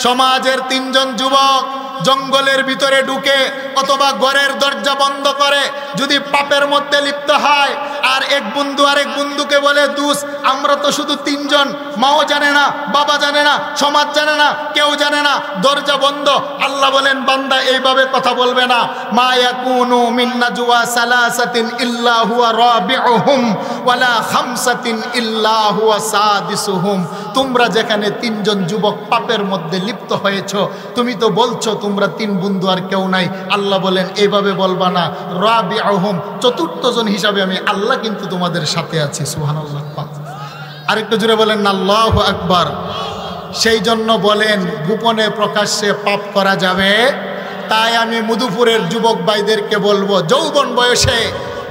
সমাজের তিনজন যুবক জঙ্গলের ভিতরে ঢুকে অথবা ঘরের দরজা বন্ধ করে যদি পাপের মধ্যে লিপ্ত হয়, আর এক বন্ধু আরেক বন্ধুকে বলে দুস, আমরা তো শুধু তিনজন, মাও জানে না, বাবা জানে না, সমাজ জানে না, কেউ জানে না, দরজা বন্ধ। আল্লাহ বলেন বান্দা এইভাবে কথা বলবে না। মা ইয়াকুনু মিন নাজওয়া সালাসাতিন ইল্লা হুয়া রাবিউহুম ওয়ালা খামসাতিন ইল্লা হুয়া সাদিসুহুম। তোমরা যেখানে তিনজন যুবক পাপের মধ্যে লিপ্ত হয়েছো, তুমি তো বলছো তোমরা তিন বন্ধু আর কেউ নাই। আল্লাহ বলেন এইভাবে বলবা না, রাবিউহুম, চতুর্থ জন হিসাবে আমি আল্লাহ কিন্তু তোমাদের সাথে আছি। সুবহানাল্লাহ। আরেকটু জোরে বলেন আল্লাহু আকবার। সেই জন্য বলেন গোপনে প্রকাশ্যে পাপ করা যাবে। তাই আমি মধুপুরের যুবক ভাইদেরকে বলবো, যৌবন বয়সে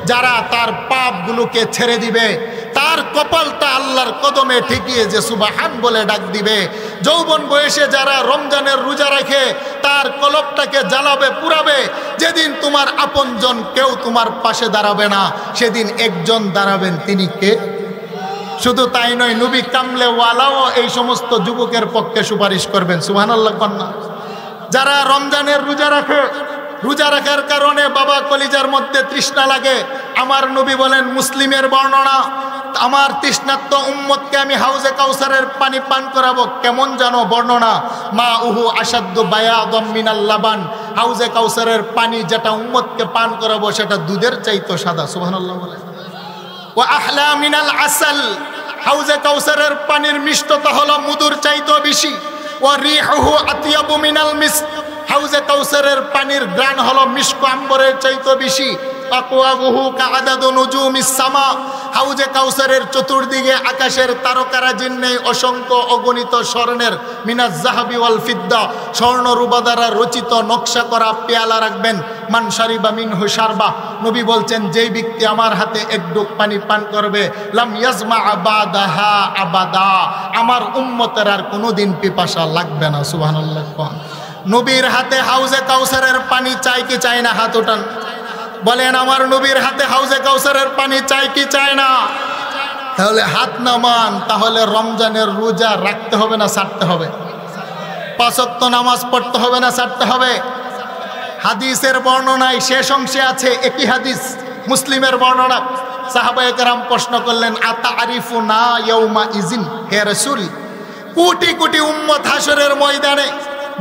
যারা তার পাপগুলোকে ছেড়ে দিবে, তার কপালটা আল্লাহর কদমে ঠেকিয়ে যে সুবহান বলে ডাক দিবে। যৌবন বয়সে যারা রমজানের রোজা রাখে, তার কলবটাকে জ্বালাবে, পুরাবে। যেদিন তোমার আপনজন কেউ তোমার পাশে দাঁড়াবে না, সেদিন একজন দাঁড়াবেন। তিনি কে? শুধু তাই নয়, নবী কামলে ওয়ালাও এই সমস্ত যুবকের পক্ষে সুপারিশ করবেন। সুবহানাল্লাহ কন্যা। যারা রমজানের রোজা রাখে, রোজা রাখার কারণে বাবা কলিজার মধ্যে তৃষ্ণা লাগে, আমার নবী বলেন, মুসলিমের বর্ণনা, আমার তৃষ্ণার্ত উম্মতকে আমি হাউজে কাউসারের পানি পান করাবো। কেমন জানো বর্ণনা? মা উহু আসাদ্দু বায়াদাম মিনাল লাবান। হাউজে কাউসারের পানি যেটা উম্মতকে পান করাবো সেটা দুধের চাইতো সাদা। সুবহানাল্লাহ বলে। ওয়া আহলা মিনাল আসাল। হাউজে কাউসারের পানির মিষ্টতা হলো মধুর চাইতো বেশি। ওয়া রিহুহু আতিয়াবু মিনাল মিস্ক। হাউজে কাউসারের পানির গ্রান হলো মিস্ক আম্বরের চাইতো বেশি। আকওয়াবুহু কাআদাদু নুজুমিস সামা। হাউজে কাউসারের চতুর্দিকে আকাশের তারকারাজির নেই অসংখ্য অগণিত স্বর্ণের মিনাজ জাহাবি ওয়াল ফিদ্দা, স্বর্ণ রূপা দ্বারা রচিত নকশা করা পেয়ালা রাখবেন। মান শারিবা মিনহু শারবা, নবী বলছেন যেই ব্যক্তি আমার হাতে এক ডুব পানি পান করবে, লাম ইয়াজমা বাদাহা আবাদা, আমার উম্মতের আর কোনোদিন পিপাসা লাগবে না। সুবহানাল্লাহ। নবীর হাতে হাউজে কাউসারের পানি চাই কি চাই না? হাত উঠান, বলেন আমার নবীর হাতে হাউজে কাউসারের পানি চাই কি চাই না? তাহলে হাত নামান, তাহলে রমজানের রোজা রাখতে হবে না ছাড়তে হবে? 5 ওয়াক্ত নামাজ পড়তে হবে না ছাড়তে হবে? হাদিসের বর্ণনায় শেষ অংশে আছে একই হাদিস, মুসলিমের বর্ণনা। সাহাবায়ে কেরাম প্রশ্ন করলেন, আতারিফুনা ইয়াউমা ইজিন, হে রাসূল, কোটি কোটি উম্মত হাসরের ময়দানে,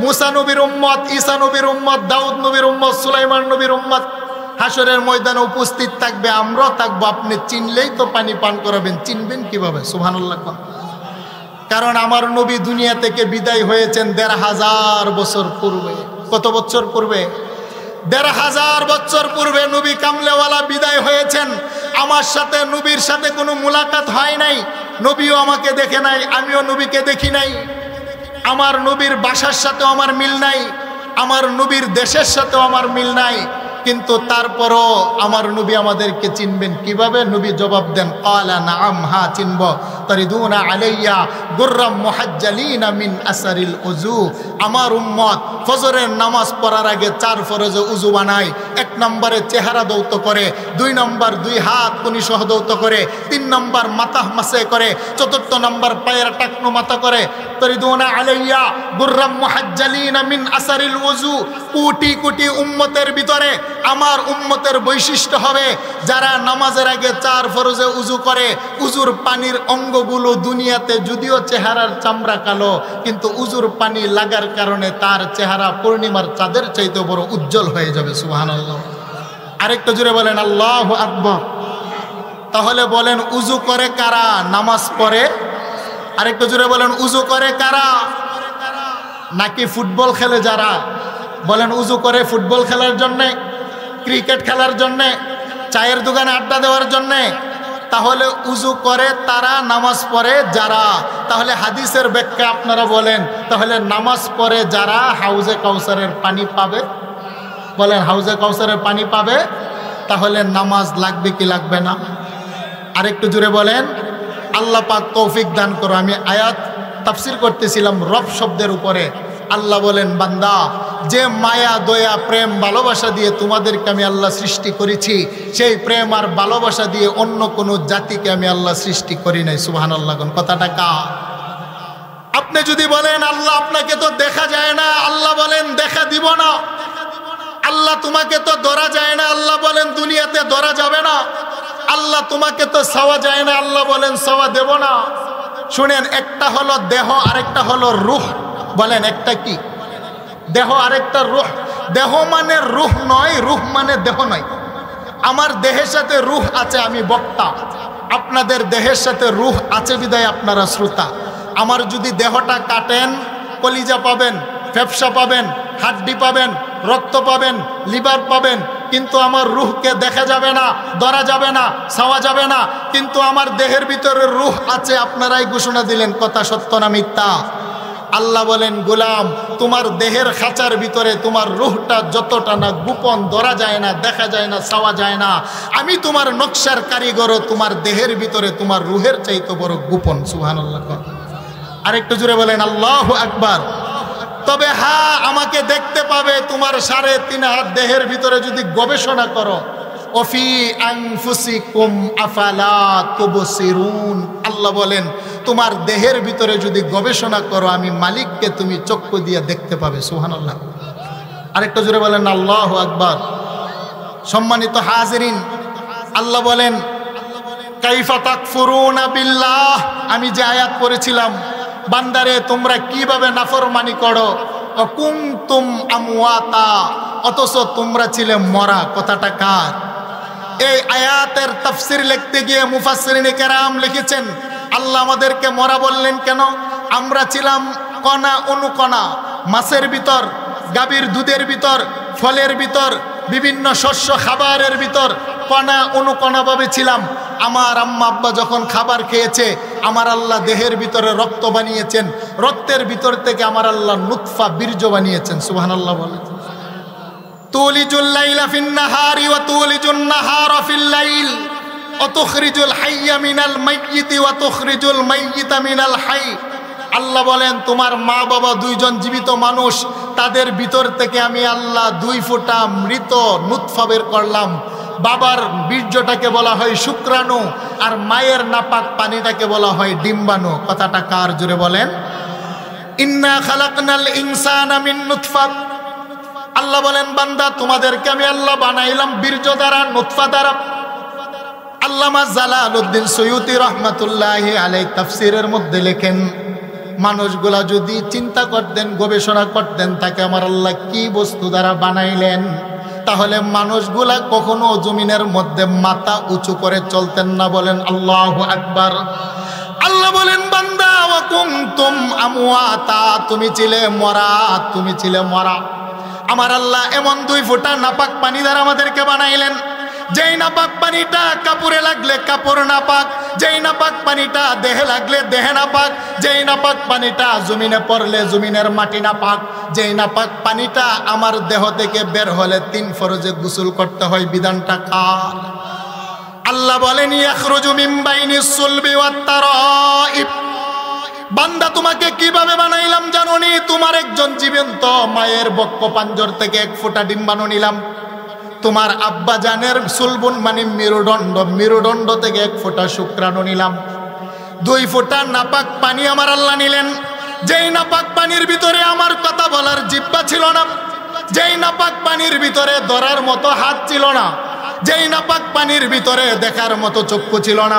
মুসা নবীর উম্মত, ঈসা নবীর উম্মত, দাউদ নবীর উম্মত, সুলাইমান নবীর উম্মত হাসরের ময়দানে উপস্থিত থাকবে, আমরাও থাকবো, আপনি চিনলেই তো পানি পান করাবেন, চিনবেন কিভাবে? সুবহানাল্লাহ। কারণ আমার নবী দুনিয়া থেকে বিদায় হয়েছেন ১৫০০ বছর পূর্বে। কত বছর পূর্বে? ১৫০০ বছর পূর্বে নবী কামলেওয়ালা বিদায় হয়েছেন। আমার সাথে নবীর সাথে কোনো মুলাকাত হয় নাই, নবীও আমাকে দেখে নাই, আমিও নবীকে দেখি নাই। আমার নবীর বাসার সাথেও আমার মিল নাই, আমার নবীর দেশের সাথেও আমার মিল নাই, কিন্তু তারপরও আমার নবী আমাদেরকে চিনবেন কিভাবে? নবী জবাব দেন, ক্বালা নাআম, হ্যাঁ চিনব। তারিদুনা আলাইয়া গুররাম মুহাজ্জালিনা মিন আসারিল উযু, আমার উম্মত ফজরের নামাজ পড়ার আগে 4 ফরজে উযু বানায়। 1 নম্বরে চেহারা দৌত করে, 2 নম্বর 2 হাত কুনি সহ দৌত করে, 3 নম্বর মাথা মাসে করে, 4র্থ নম্বর পায়ের টাকনো মাথা করে। তারিদুনা আলাইয়া গুররাম মুহাজ্জালিনা মিন আসারিল উযু, কোটি কোটি উম্মতের ভিতরে আমার উম্মতের বৈশিষ্ট্য হবে যারা নামাজের আগে 4 ফরজে উযু করে। উযুর পানির অঙ্গগুলো দুনিয়াতে যদিও চেহারার চামড়া কালো, কিন্তু উযুর পানি লাগার কারণে তার চেহারা পূর্ণিমার চাঁদের চাইতে বড় উজ্জ্বল হয়ে যাবে। সুবহানাল্লাহ। আরেকটু জোরে বলেন আল্লাহু আকবার। তাহলে বলেন উযু করে কারা? নামাজ পড়ে। আরেকটু জোরে বলেন উযু করে কারা? নাকি ফুটবল খেলে যারা? বলেন উযু করে ফুটবল খেলার জন্যে, ক্রিকেট খেলার জন্যে, চায়ের দোকানে আড্ডা দেওয়ার জন্যে? তাহলে উযু করে তারা, নামাজ পড়ে যারা। তাহলে হাদিসের ব্যাখ্যা আপনারা বলেন, তাহলে নামাজ পড়ে যারা হাউজে কাউসারের পানি পাবে? বলেন হাউজে কাউসারের পানি পাবে। তাহলে নামাজ লাগবে কি লাগবে না? আরেকটু জোরে বলেন। আল্লাহ পাক তৌফিক দান করো। আমি আয়াত তাফসীর করতেছিলাম রব শব্দের উপরে। আল্লাহ বলেন, বান্দা, যে মায়া দয়া প্রেম ভালোবাসা দিয়ে তোমাদেরকে আমি আল্লাহ সৃষ্টি করেছি, সেই প্রেম আর ভালোবাসা দিয়ে অন্য কোনো জাতিকে আমি আল্লাহ সৃষ্টি করি নাই। সুবহানাল্লাহ। কথাটা কার? আপনি যদি বলেন আল্লাহ আপনাকে তো দেখা যায় না, আল্লাহ বলেন দেখা দিব না। আল্লাহ তোমাকে তো ধরা যায় না, আল্লাহ বলেন দুনিয়াতে ধরা যাবে না। আল্লাহ তোমাকে তো ছাওয়া যায় না, আল্লাহ বলেন ছাওয়া দেব না। শুনেন, একটা হলো দেহ, আরেকটা হলো রূহ। বলেন একটা কি? দেহ, আরেকটা রূহ। দেহ মানে রূহ নয়, রূহ মানে দেহ নয়। আমার দেহের সাথে রূহ আছে, আমি বক্তা। আপনাদের দেহের সাথে রূহ আছে বিদায় আপনারা শ্রোতা। আমার যদি দেহটা কাটেন, কলিজা পাবেন, ফেফসা পাবেন, হাড্ডি পাবেন, রক্ত পাবেন, লিভার পাবেন, কিন্তু আমার রূহকে দেখা যাবে না, ধরা যাবে না, ছাওয়া যাবে না। কিন্তু আমার দেহের ভিতরে রূহ আছে। আপনারাই ঘোষণা দিলেন, কথা সত্য না মিথ্যা? আল্লাহ বলেন, গোলাম, তোমার দেহের খাঁচার ভিতরে তোমার রূহটা যতটা না গোপন, ধরা যায় না, দেখা যায় না, ছাওয়া যায় না, আমি তোমার নকশার কারিগরও তোমার দেহের ভিতরে তোমার রূহের চাইতে বড় গোপন। সুবহানাল্লাহ। আরেকটু জোরে বলেন আল্লাহু আকবার। তবে হ্যাঁ, আমাকে দেখতে পাবে তোমার 3.5 হাত দেহের ভিতরে যদি গবেষণা করো। ওফি আনফুসিকুম আফালা তুবসিরুন, আল্লাহ বলেন তোমার দেহের ভিতরে যদি গবেষণা করো, আমি মালিককে তুমি চক্ষু দিয়ে দেখতে পাবে। সুবহানাল্লাহ। আরেকটা জোরে বলেন আল্লাহু আকবার। সম্মানিত হাজিরিন, আল্লাহ বলেন, কাইফা তাকফুরুনা বিল্লাহ। আমি যে আয়াত পড়েছিলাম, বান্দারে তোমরা কিভাবে নাফরমানি করো, কুনতুম আমওয়াতা, অথচ তোমরা ছিলে মরা। কথাটা কার? এই আয়াতের তাফসীর লিখতে গিয়ে মুফাসসিরিনে কেরাম লিখেছেন, আল্লাহ আমাদেরকে মরা বললেন কেন? আমরা ছিলাম কণা অনুকণা, মাছের ভিতর, গাভীর দুধের ভিতর, ফলের ভিতর, বিভিন্ন শস্য খাবারের ভিতর কণা অনুকণাভাবে ছিলাম। আমার আম্মা আব্বা যখন খাবার খেয়েছে, আমার আল্লাহ দেহের ভিতরে রক্ত বানিয়েছেন, রক্তের ভিতর থেকে আমার আল্লাহ নুতফা বীর্য বানিয়েছেন। সুবহানাল্লাহ বলেন। তুলিজুল লাইলা ফিন নাহারি ওয়া তুলিজুন নাহারা ফিল লাইল ওয়া তুখরিজুল হাইয়া মিনাল মাইয়িতি ওয়া তুখরিজুল মাইয়িতা মিনাল হাই। আল্লাহ বলেন তোমার মা বাবা দুইজন জীবিত মানুষ, তাদের ভিতর থেকে আমি আল্লাহ 2 ফোঁটা মৃত নুতফা বের করলাম। বাবার বীর্যটাকে বলা হয় শুক্রাণু, আর মায়ের নাপাক পানিটাকে বলা হয় ডিম্বাণু। কথাটা কার? জোরে বলেন। ইন্না খালাকনাল ইনসানা মিন নুতফা। আল্লাহ বলেন বান্দা তোমাদেরকে আমি আল্লাহ বানাইলাম বীর্য দ্বারা, নুতফা দ্বারা। আল্লামা জালালউদ্দিন সুয়ুতি রহমাতুল্লাহি আলাইহি তাফসীরের মধ্যে লেখেন, মানুষগুলা যদি চিন্তা করতেন, গবেষণা করতেন তাকে আমার আল্লাহ কি বস্তু দ্বারা বানাইলেন, তাহলে মানুষগুলা কখনো জমিনের মধ্যে মাথা উঁচু করে চলতেন না। বলেন আল্লাহু আকবার। আল্লাহ বলেন বান্দা ওয়া কুনতুম আমওয়াতা, তুমি ছিলে মরা, তুমি ছিলে মরা। আমার আল্লাহ এমন 2 ফোঁটা নাপাক পানি দ্বারা আমাদেরকে বানাইলেন, যেই নাপাক পানিটা কাপড়ে লাগলে কাপড় নাপাক, যেই নাপাক পানিটা দেহে লাগলে দেহে নাপাক, যেই নাপাক পানিটা জমিনে পড়লে জমিনের মাটি নাপাক, যেই নাপাক পানিটা আমার দেহ থেকে বের হলে 3 ফরজে গোসল করতে হয়। বিধানটা কার? আল্লাহ বলেন ইয়াখরুজু মিন বাইনিস সুলবি ওয়াত তারাইব। বান্দা তোমাকে কিভাবে বানাইলাম জানোনি? তোমার একজন জীবন্ত মায়ের বক্ষ পাঞ্জর থেকে 1 ফোঁটা ডিম্বাণু নিলাম। তোমার আব্বা জানের সুলবুন মানে মেরুদণ্ড, মেরুদণ্ড থেকে 1 ফোঁটা শুক্রাণু নিলাম। 2 ফোঁটা নাপাক পানি আমার আল্লাহ নিলেন। যেই নাপাক পানির ভিতরে আমার কথা বলার জিহ্বা ছিল না, যেই নাপাক পানির ভিতরে ধরার মতো হাত ছিল না, যেই নাপাক পানির ভিতরে দেখার মতো চক্ষু ছিল না,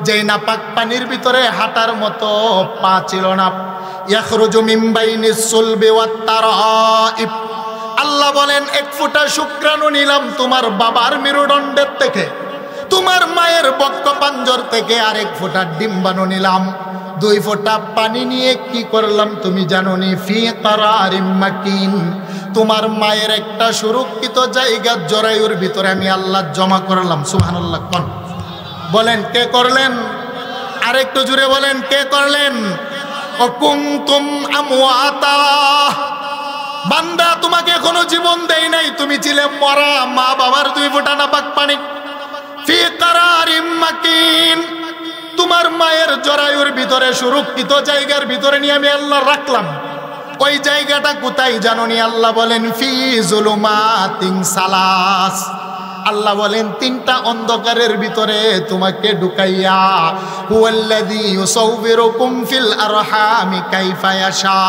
যেই নাপাক পানির ভিতরে হাঁটার মতো পা ছিল না। ইয়াখরুজু মিন বাইনিস সুলবি ওয়াত তারাইব। আল্লাহ বলেন 1 ফোঁটা শুক্রাণু নিলাম তোমার বাবার মেরুদণ্ডের থেকে, তোমার মায়ের বক্ষ পাঞ্জর থেকে, আর 1 ফোঁটা ডিম্বাণু নিলাম। 2 ফোঁটা পানি নিয়ে কি করলাম তুমি জানোনি? ফি কারারিম মাকিন। তোমার মায়ের একটা সুরক্ষিত জায়গা জরায়ুর ভিতরে আমি আল্লাহ জমা করলাম। সুবহানাল্লাহ। কোন বলেন কে করলেন? আরেকটু জুড়ে বলেন কে করলেন? ওয়া কুনতুম আমওয়াতা। বান্দা তোমাকে এখনো জীবন দেই নাই, তুমি ছিলে মরা। মা বাবার 2 ফোঁটা নাপাক পানি ফি কারারিম মাকিন, তোমার মায়ের জরায়ুর ভিতরে সুরক্ষিত জায়গার ভিতরে নিয়ে আমি আল্লাহ রাখলাম। ওই জায়গাটা কোথায় জানোনি? আল্লাহ বলেন ফি যুলুমাতিন সালাস। আল্লাহ বলেন 3টা অন্ধকারের ভিতরে তোমাকে ঢুকাইয়া, হুয়াল্লাযী ইউসাউবিরুকুম ফিল আরহামি কাইফা ইয়াশা।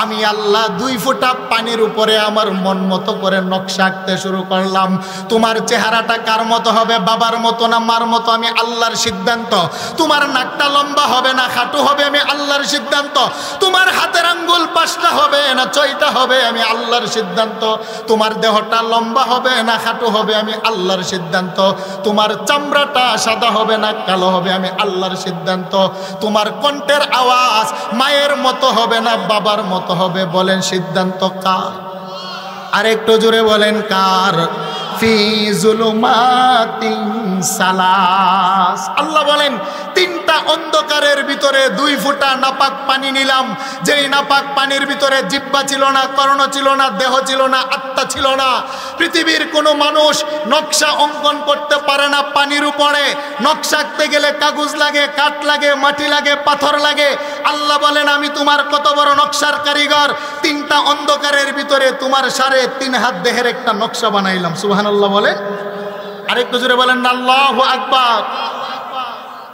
আমি আল্লাহ 2 ফোঁটা পানির উপরে আমার মন মতো করে নকশা আঁকতে শুরু করলাম। তোমার চেহারাটা কার মতো হবে? বাবার মতো না মার মতো? আমি আল্লাহর সিদ্ধান্ত। তোমার নাকটা লম্বা হবে না খাটো হবে? আমি আল্লাহর সিদ্ধান্ত। তোমার হাতের আঙ্গুল 5টা হবে না 6টা হবে? আমি আল্লাহর সিদ্ধান্ত। তোমার দেহটা লম্বা হবে না খাটো হবে? আমি আল্লাহর সিদ্ধান্ত। তোমার চামড়াটা সাদা হবে না কালো হবে? আমি আল্লাহর সিদ্ধান্ত। তোমার কণ্ঠের আওয়াজ মায়ের মতো হবে না বাবার মতো হবে? বলেন সিদ্ধান্ত কার? আরেকটু জোরে বলেন কার? ফি যুলুমাতিন সালাস। আল্লাহ বলেন 3টা অন্ধকারের ভিতরে 2 ফোঁটা নাপাক পানি নিলাম। যেই নাপাক পানির ভিতরে জিহ্বা ছিল না, কর্ণ ছিল না, দেহ ছিল না, আত্মা ছিল না। পৃথিবীর কোনো মানুষ নকশা অঙ্কন করতে পারে না পানির উপরে। নকশা আঁকতে গেলে কাগজ লাগে, কাঠ লাগে, মাটি লাগে, পাথর লাগে। আল্লাহ বলেন আমি তোমার কত বড় নকশার কারিগর। 3টা অন্ধকারের ভিতরে তোমার 3.5 হাত দেহের একটা নকশা বানাইলাম। সুবহানাল্লাহ বলে। আরেকটু জোরে বলেন আল্লাহু আকবার।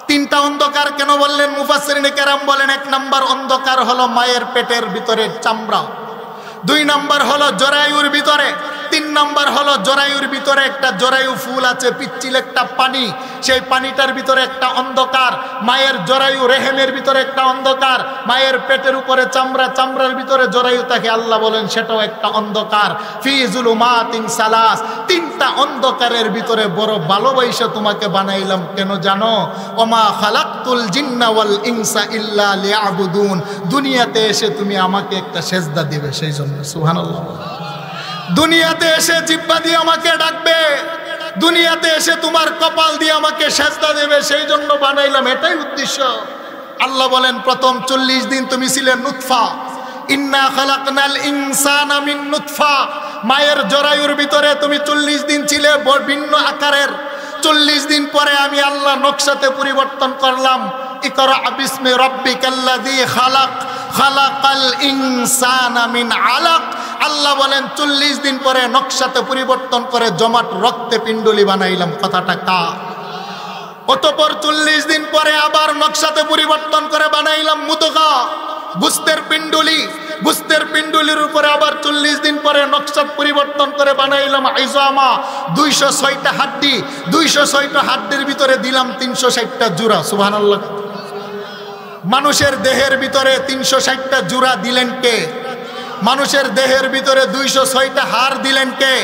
3টা অন্ধকার কেন বললেন? মুফাসসিরিনে কেরাম বলেন 1 নাম্বার অন্ধকার হলো মায়ের পেটের ভিতরে চামড়া, 2 নাম্বার হলো জরায়ুর ভিতরে, 3 নাম্বার হলো জরায়ুর ভিতরে একটা জরায়ু ফুল আছে, পিচ্ছিল একটা পানি, সেই পানিটার ভিতরে একটা অন্ধকার। মায়ের জরায়ু রেহেমের ভিতরে একটা অন্ধকার। মায়ের পেটের উপরে চামড়া, চামড়ার ভিতরে জরায়ু থাকে। আল্লাহ বলেন সেটাও একটা অন্ধকার। ফি যুলুমাতিন সালাস। 3টা অন্ধকারের ভিতরে বড় ভালোবাসা তোমাকে বানাইলাম। কেন জানো? ওমা খালাকতুল জিন্না ওয়াল ইনসা ইল্লা লিয়াবুদুন। দুনিয়াতে এসে তুমি আমাকে একটা সেজদা দিবে সেই জন্য। সুবহানাল্লাহ। দুনিয়াতে এসে জিহ্বা দিয়ে আমাকে ডাকবে, দুনিয়াতে এসে তোমার কপাল দিয়ে আমাকে সেজদা দেবে, সেই জন্য বানাইলাম। এটাই উদ্দেশ্য। আল্লাহ বলেন প্রথম 40 দিন তুমি ছিলে নুতফা। ইন্না খালাকনাল ইনসানা মিন নুতফা। মায়ের জরায়ুর ভিতরে তুমি 40 দিন ছিলে ভিন্ন আকারের, 40 দিন পরে আমি আল্লাহ নকশাতে পরিবর্তন করলাম। ইকরা বিসমি রাব্বিকাল্লাযী খালাক, খালাকাল ইনসানা মিন আলাক। আল্লাহ বলেন 40 দিন পরে নকশাতে পরিবর্তন করে জমাট রক্তে পিণ্ডলি বানাইলাম। কথাটা কা? অতঃপর 40 দিন পরে আবার নকশাতে পরিবর্তন করে বানাইলাম মুদগা, গোস্তের পিণ্ডলি। গোস্তের পিণ্ডলির উপরে আবার 40 দিন পরে নকশা পরিবর্তন করে বানাইলাম ইজামা, 206টা হাড্ডি। 206টা হাড্ডির ভিতরে দিলাম 360টা জোড়া। সুবহানাল্লাহ। মানুষের দেহের ভিতরে 360টা জোড়া দিলেন কে? মানুষের দেহের ভিতরে 206টা হাড় দিলেন কে?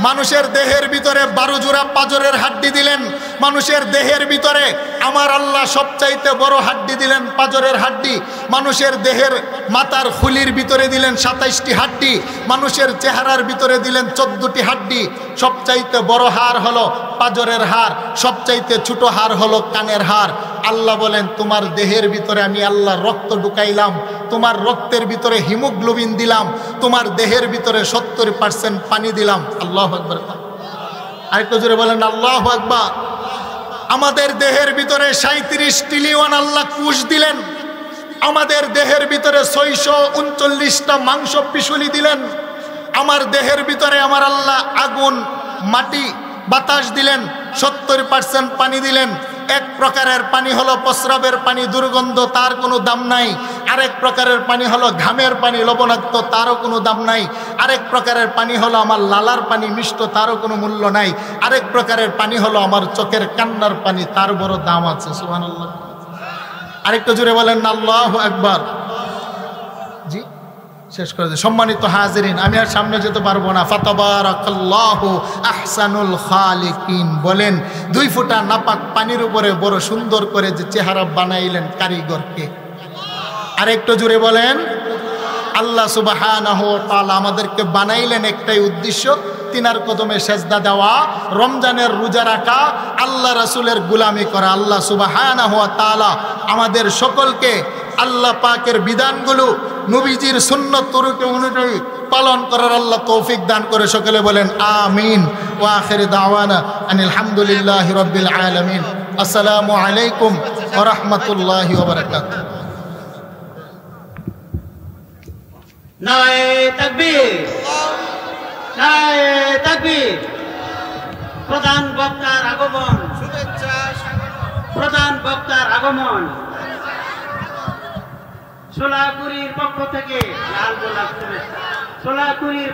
মানুষের দেহের ভিতরে 12 জোড়া পাঁজরের হাড্ডি দিলেন। মানুষের দেহের ভিতরে আমার আল্লাহ সবচাইতে বড় হাড্ডি দিলেন পাঁজরের হাড্ডি। মানুষের দেহের মাথার খুলির ভিতরে দিলেন 27টি হাড্ডি। মানুষের চেহারার ভিতরে দিলেন 14টি হাড্ডি। সবচাইতে বড় হাড় হলো পাঁজরের হাড়, সবচাইতে ছোট হাড় হলো কানের হাড়। আল্লাহ বলেন তোমার দেহের ভিতরে আমি আল্লাহ রক্ত ঢুকাইলাম, তোমার রক্তের ভিতরে হিমোগ্লোবিন দিলাম, তোমার দেহের ভিতরে 70% পানি দিলাম। আল্লাহু আকবার। আরেকটু জোরে বলেন আল্লাহু আকবার। আমাদের দেহের ভিতরে 37 ট্রিলিয়ন আল্লাহ কোষ দিলেন। আমাদের দেহের ভিতরে 639টা মাংস পিশুলি দিলেন। আমার দেহের ভিতরে আমার আল্লাহ আগুন, মাটি, বাতাস দিলেন। 70% পানি দিলেন। এক প্রকারের পানি হলো প্রস্রাবের পানি, দুর্গন্ধ, তার কোনো দাম নাই। আরেক প্রকারের পানি হলো ঘামের পানি, লবণাক্ত, তারও কোনো দাম নাই। আরেক প্রকারের পানি হলো আমার লালার পানি, মিষ্ট, তারও কোনো মূল্য নাই। আরেক প্রকারের পানি হলো আমার চোখের কান্নার পানি, তার বড় দাম আছে। সুবহানাল্লাহ। আরেকটু জোরে বলেন না আল্লাহু আকবার। জি, শেষ করে দিই। সম্মানিত হাজিরিন, আমি আর সামনে যেতে পারবো না। ফাতাবারাকাল্লাহু আহসানুল খালিকিন। বলেন 2 ফোঁটা নাপাক পানির উপরে বড় সুন্দর করে যে চেহারা বানাইলেন কারিগরকে। আরেকটু জোরে বলেন আল্লাহ সুবহানাহু ওয়া তাআলা আমাদেরকে বানাইলেন একটাই উদ্দেশ্য, তিনার কদমে সেজদা দেওয়া, রমজানের রোজা রাখা, আল্লাহ রাসূলের গোলামি করা। আল্লাহ সুবহানাহু ওয়া তাআলা আমাদের সকলকে আল্লাহ পাকের বিধানগুলো, নবীজির সুন্নাত তরিকা অনুযায়ী পালন করার আল্লাহ তৌফিক দান করে। সকলে বলেন আমিন। ওয়া আখিরু দাওয়ানা আনিল হামদুলিল্লাহি রাব্বিল আলামিন। আসসালামু আলাইকুম ওয়া রাহমাতুল্লাহি ওয়া বারাকাতুহু। নারে তাকবীর, নারে তাকবীর। প্রধান বক্তার আগমন, শুভেচ্ছা স্বাগত। প্রধান বক্তার আগমন। সোলাপুরীর পক্ষ থেকে লাল গোলাপ শুভেচ্ছা। সোলাপুরীর